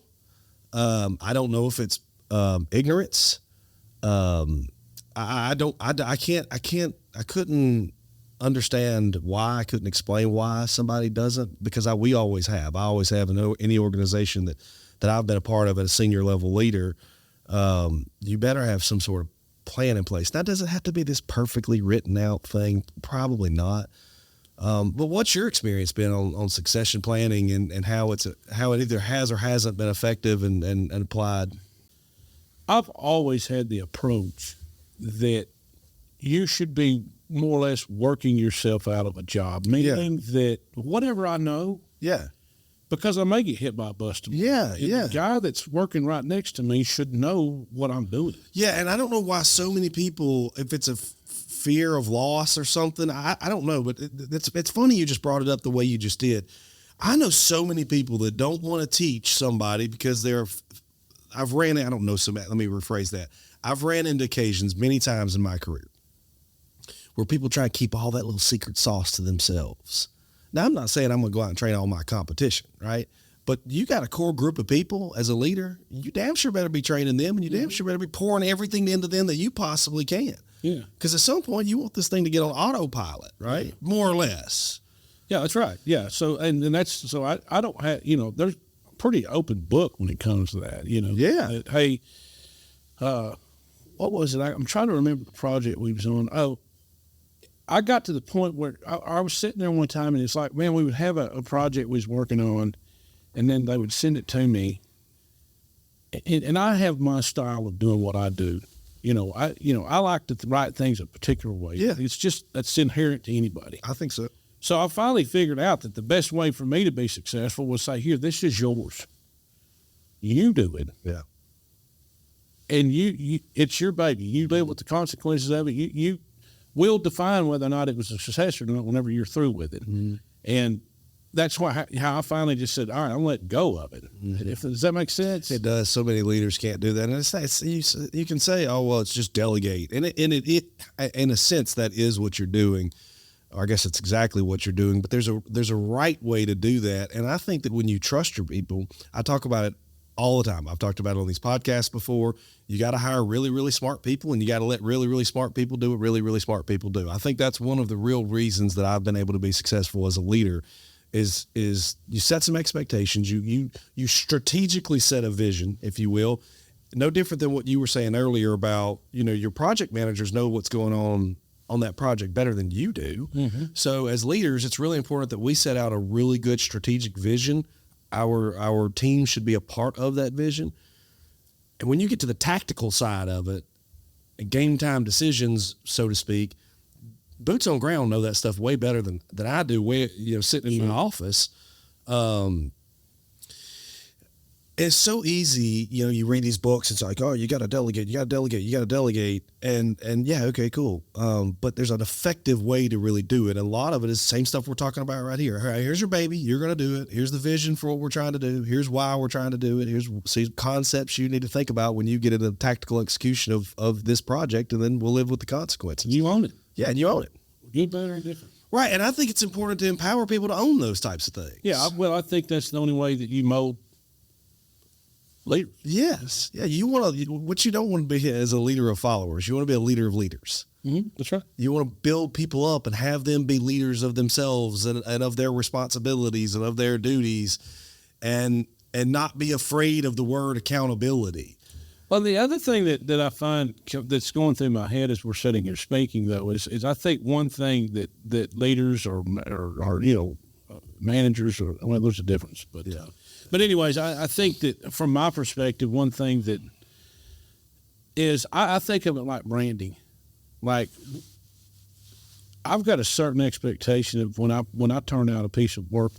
I don't know if it's ignorance. I couldn't understand why. I couldn't explain why somebody doesn't, because we always have. I always have in any organization that I've been a part of at a senior level leader. You better have some sort of plan in place. Now, does it have to be this perfectly written out thing? Probably not. But what's your experience been on succession planning and how it either has or hasn't been effective and applied? I've always had the approach that you should be more or less working yourself out of a job, meaning that whatever I know, because I may get hit by a bus tomorrow. The guy that's working right next to me should know what I'm doing. Yeah, and I don't know why so many people, if it's a fear of loss or something, I don't know, but it's funny you just brought it up the way you just did. I know so many people that don't want to teach somebody because let me rephrase that. I've ran into occasions many times in my career where people try to keep all that little secret sauce to themselves. Now, I'm not saying I'm going to go out and train all my competition, right? But you got a core group of people as a leader, you damn sure better be training them, and you damn sure better be pouring everything into them that you possibly can. Yeah. Because at some point you want this thing to get on autopilot, right? More or less. Yeah, that's right. Yeah. So, and that's, so I don't have, there's a pretty open book when it comes to that, Yeah. Hey, what was it? I'm trying to remember the project we was on. Oh, I got to the point where I was sitting there one time, and it's like, man, we would have a project we was working on, and then they would send it to me. And I have my style of doing what I do. I like to write things a particular way. Yeah. It's just, that's inherent to anybody. I think so. So I finally figured out that the best way for me to be successful was say, here, this is yours. You do it. Yeah. And you it's your baby. You live with the consequences of it. You will define whether or not it was a success or not whenever you're through with it. Mm-hmm. And that's how I finally just said, all right, I'm letting go of it. Mm-hmm. Does that make sense? It does. So many leaders can't do that. And you can say, oh, well, it's just delegate. And it in a sense, that is what you're doing. Or I guess it's exactly what you're doing. But there's a right way to do that. And I think that when you trust your people, I talk about it all the time. I've talked about it on these podcasts before. You got to hire really, really smart people, and you got to let really, really smart people do what really, really smart people do. I think that's one of the real reasons that I've been able to be successful as a leader is you set some expectations. You strategically set a vision, if you will. No different than what you were saying earlier about, your project managers know what's going on that project better than you do. Mm-hmm. So as leaders, it's really important that we set out a really good strategic vision. Our team should be a part of that vision. And when you get to the tactical side of it, game time decisions, so to speak, boots on ground know that stuff way better than I do. Sitting in my office, it's so easy. You read these books. It's like, oh, you got to delegate. And yeah, okay, cool. But there's an effective way to really do it. A lot of it is the same stuff we're talking about right here. All right, here's your baby. You're going to do it. Here's the vision for what we're trying to do. Here's why we're trying to do it. Here's concepts you need to think about when you get into the tactical execution of this project, and then we'll live with the consequences. You own it. Yeah, and you own it. Good, better, and different. Right, and I think it's important to empower people to own those types of things. Yeah, I think that's the only way that you mold leaders. Yes. Yeah, what you don't want to be as a leader of followers. You want to be a leader of leaders. Mm-hmm. That's right. You want to build people up and have them be leaders of themselves and of their responsibilities and of their duties, and not be afraid of the word accountability. Well, the other thing that I find that's going through my head as we're sitting here speaking, though, is I think one thing that leaders or managers, there's a difference, but yeah. But anyways, I think that from my perspective, one thing that is I think of it like branding. Like I've got a certain expectation of when I turn out a piece of work,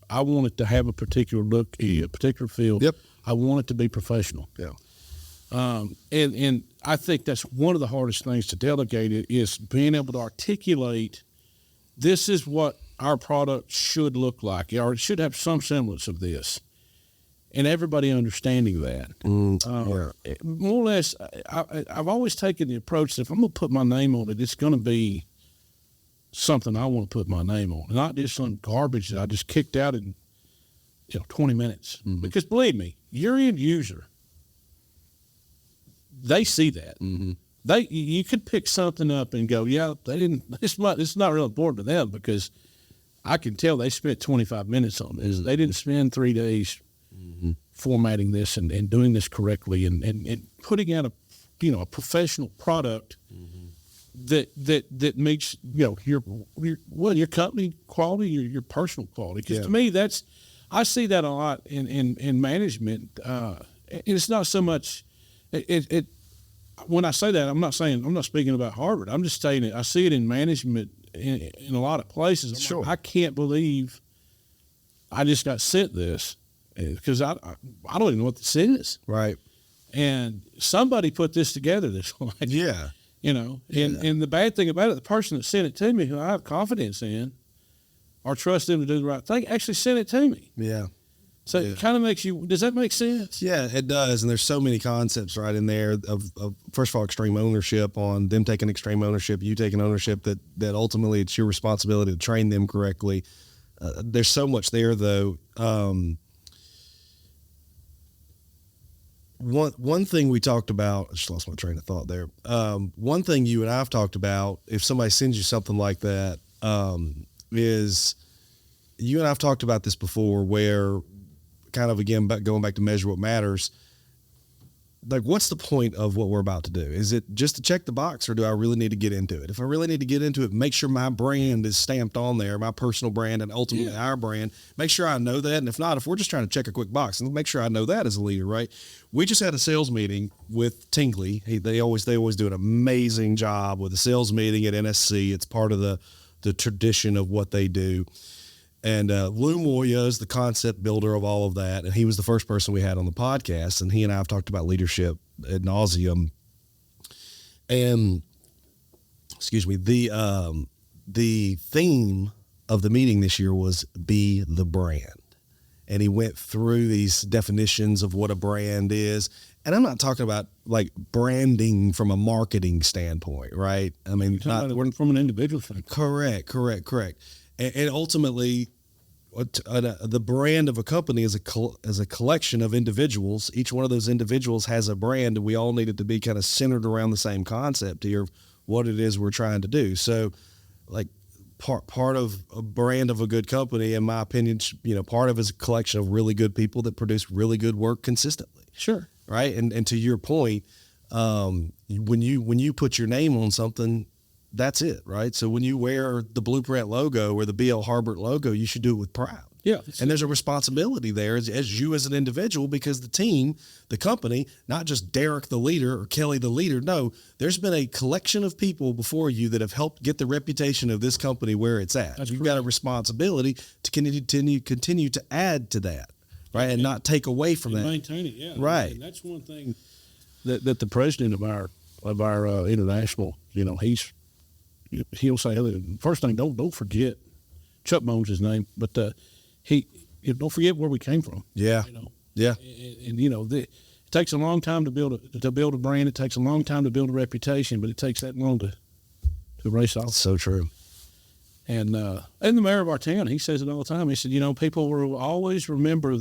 I want it to have a particular look, a particular feel. Yep. I want it to be professional. Yeah. And I think that's one of the hardest things to delegate is being able to articulate, this is what our product should look like, or it should have some semblance of this, and everybody understanding that. More or less, I've always taken the approach that if I'm going to put my name on it, it's going to be something I want to put my name on, not just some garbage that I just kicked out in 20 minutes. Mm-hmm. Because believe me, your end user, they see that. Mm-hmm. You could pick something up and go, yeah, they didn't. It's not real important to them because I can tell they spent 25 minutes on this. Mm-hmm. They didn't spend 3 days formatting this and doing this correctly and putting out a professional product that meets your company quality, your personal quality. Because to me, I see that a lot in management. And it's not so much. When I say that, I'm not speaking about Harvard. I'm just saying it. I see it in management in a lot of places. Sure. Like, I can't believe I just got sent this because I don't even know what this is. Right. And somebody put this together this way. Yeah. And the bad thing about it, the person that sent it to me, who I have confidence in or trust them to do the right thing, actually sent it to me. Yeah. So it kind of makes you, does that make sense? Yeah, it does. And there's so many concepts right in there of first of all, extreme ownership, on them taking extreme ownership, you taking ownership, that ultimately it's your responsibility to train them correctly. There's so much there though. one thing we talked about, I just lost my train of thought there. One thing you and I've talked about, if somebody sends you something like that, is you and I've talked about this before, where kind of, again, going back to measure what matters. Like, what's the point of what we're about to do? Is it just to check the box, or do I really need to get into it? If I really need to get into it, make sure my brand is stamped on there, my personal brand, and ultimately our brand. Make sure I know that. And if not, if we're just trying to check a quick box, and make sure I know that as a leader, right? We just had a sales meeting with Tingley. They always do an amazing job with a sales meeting at NSC. It's part of the tradition of what they do. And Lou Moya is the concept builder of all of that, and he was the first person we had on the podcast, and he and I have talked about leadership ad nauseum. And, excuse me, the theme of the meeting this year was Be the Brand. And he went through these definitions of what a brand is. And I'm not talking about like branding from a marketing standpoint, right? I mean, not from an individual standpoint. Correct. And ultimately, the brand of a company is a collection of individuals. Each one of those individuals has a brand, and we all need it to be kind of centered around the same concept here of what it is we're trying to do. So, like, part of a brand of a good company, in my opinion, part of it is a collection of really good people that produce really good work consistently. Sure. Right. And to your point, when you put your name on something, that's it, right? So when you wear the Blueprint logo or the BL Harbert logo, you should do it with pride. Yeah. And there's a responsibility there as you as an individual, because the team, the company, not just Darric the leader or Kelly the leader. No, there's been a collection of people before you that have helped get the reputation of this company where it's at. You've got a responsibility to continue to add to that, right? And not take away from that. Maintain it, yeah. Right. And that's one thing that the president of our international, he'll say, first thing, don't forget, Chuck Bones his name, but don't forget where we came from. Yeah. Yeah. And it takes a long time to build a brand. It takes a long time to build a reputation, but it takes that long to erase off. So true. And the mayor of our town, he says it all the time. He said, people will always remember,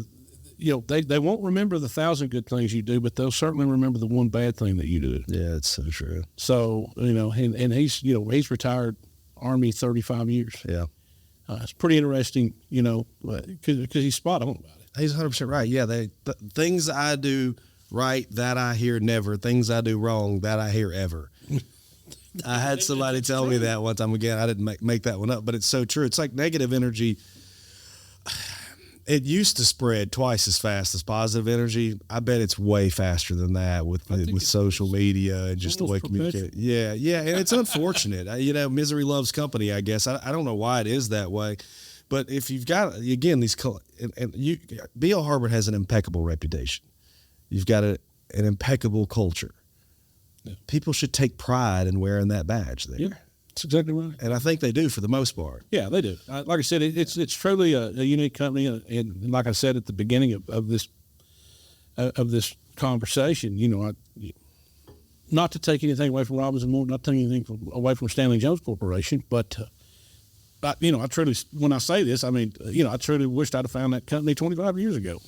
they won't remember the 1,000 good things you do, but they'll certainly remember the one bad thing that you do. Yeah, it's so true. So, and he's retired Army 35 years. Yeah. It's pretty interesting, because he's spot on about it. He's 100% right. Yeah, things I do right, that I hear never. Things I do wrong, that I hear ever. I had somebody tell me that one time. Again, I didn't make that one up, but it's so true. It's like negative energy. It used to spread twice as fast as positive energy. I bet it's way faster than that with social media and just the way communicate. Yeah, and it's unfortunate. Misery loves company, I guess. I don't know why it is that way, but if you've got, again, BL Harbert has an impeccable reputation. You've got an impeccable culture. Yeah. People should take pride in wearing that badge there. Yeah. That's exactly right. And I think they do for the most part. Yeah, they do. Like I said, it's truly a unique company. And like I said at the beginning of this conversation, not to take anything away from Robinson Moore, not to take anything away from Stanley Jones Corporation, but I truly, when I say this, I mean, I truly wished I'd have found that company 25 years ago.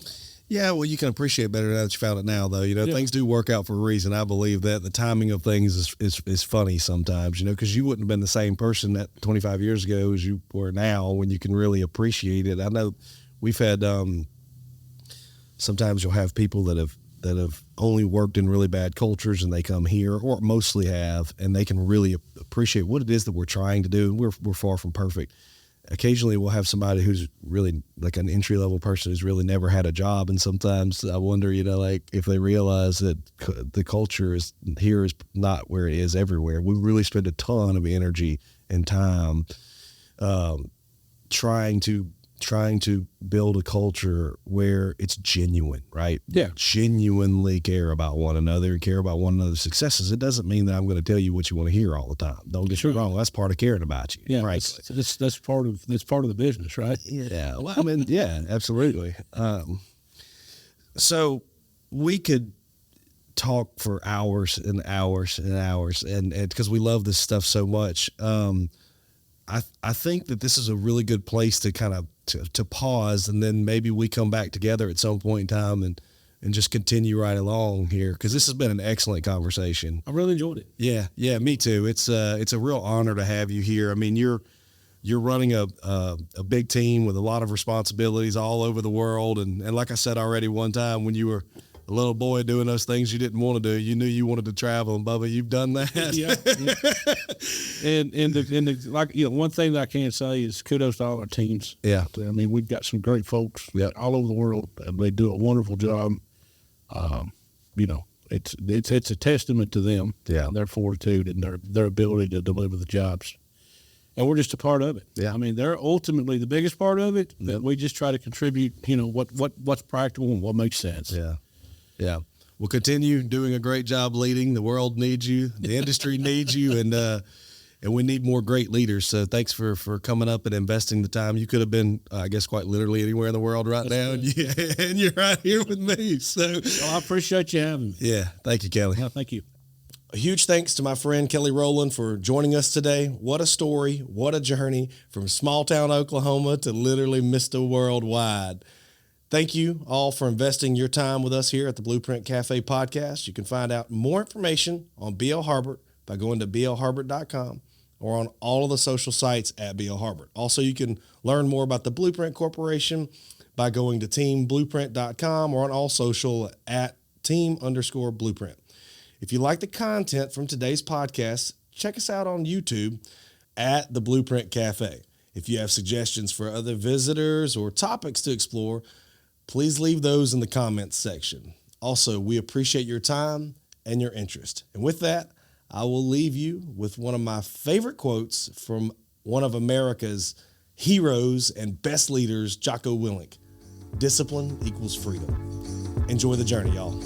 Yeah, well, you can appreciate it better now that you found it now, though. Things do work out for a reason. I believe that the timing of things is funny sometimes, because you wouldn't have been the same person that 25 years ago as you were now when you can really appreciate it. I know we've had sometimes you'll have people that have only worked in really bad cultures and they come here, or mostly have, and they can really appreciate what it is that we're trying to do. And we're far from perfect. Occasionally we'll have somebody who's really like an entry-level person who's really never had a job. And sometimes I wonder, if they realize that the culture here is not where it is everywhere. We really spend a ton of energy and time trying to build a culture where it's genuine, right? Yeah. Genuinely care about one another and care about one another's successes. It doesn't mean that I'm going to tell you what you want to hear all the time. Don't get me wrong. That's part of caring about you. Yeah. Right. That's part of the business, right? Yeah. Well, I mean, yeah, absolutely. So we could talk for hours and hours and hours, and because we love this stuff so much. I think that this is a really good place to kind of to pause, and then maybe we come back together at some point in time and just continue right along here, because this has been an excellent conversation. I really enjoyed it. Yeah, me too. It's a real honor to have you here. I mean, you're running a big team with a lot of responsibilities all over the world, and like I said already one time, when you were a little boy doing those things you didn't want to do, you knew you wanted to travel, and Bubba, you've done that. Yeah. And like, one thing that I can say is kudos to all our teams. Yeah. I mean, we've got some great folks all over the world, and they do a wonderful job. It's a testament to them, their fortitude and their ability to deliver the jobs. And we're just a part of it. Yeah. I mean, they're ultimately the biggest part of it, but we just try to contribute, what's practical and what makes sense. Yeah. Yeah. We'll continue doing a great job leading. The world needs you. The industry needs you. And we need more great leaders. So thanks for coming up and investing the time. You could have been, I guess, quite literally anywhere in the world right now. And you're right here with me. So I appreciate you having me. Yeah. Thank you, Kelly. Yeah, thank you. A huge thanks to my friend Kelly Rolen for joining us today. What a story. What a journey from small town Oklahoma to literally Mr. Worldwide. Thank you all for investing your time with us here at the Blueprint Café Podcast. You can find out more information on BL Harbert by going to blharbert.com or on all of the social sites at BL Harbert. Also, you can learn more about the Blueprint Corporation by going to teamblueprint.com or on all social at team_blueprint. If you like the content from today's podcast, check us out on YouTube at the Blueprint Cafe. If you have suggestions for other visitors or topics to explore, please leave those in the comments section. Also, we appreciate your time and your interest. And with that, I will leave you with one of my favorite quotes from one of America's heroes and best leaders, Jocko Willink. Discipline equals freedom. Enjoy the journey, y'all.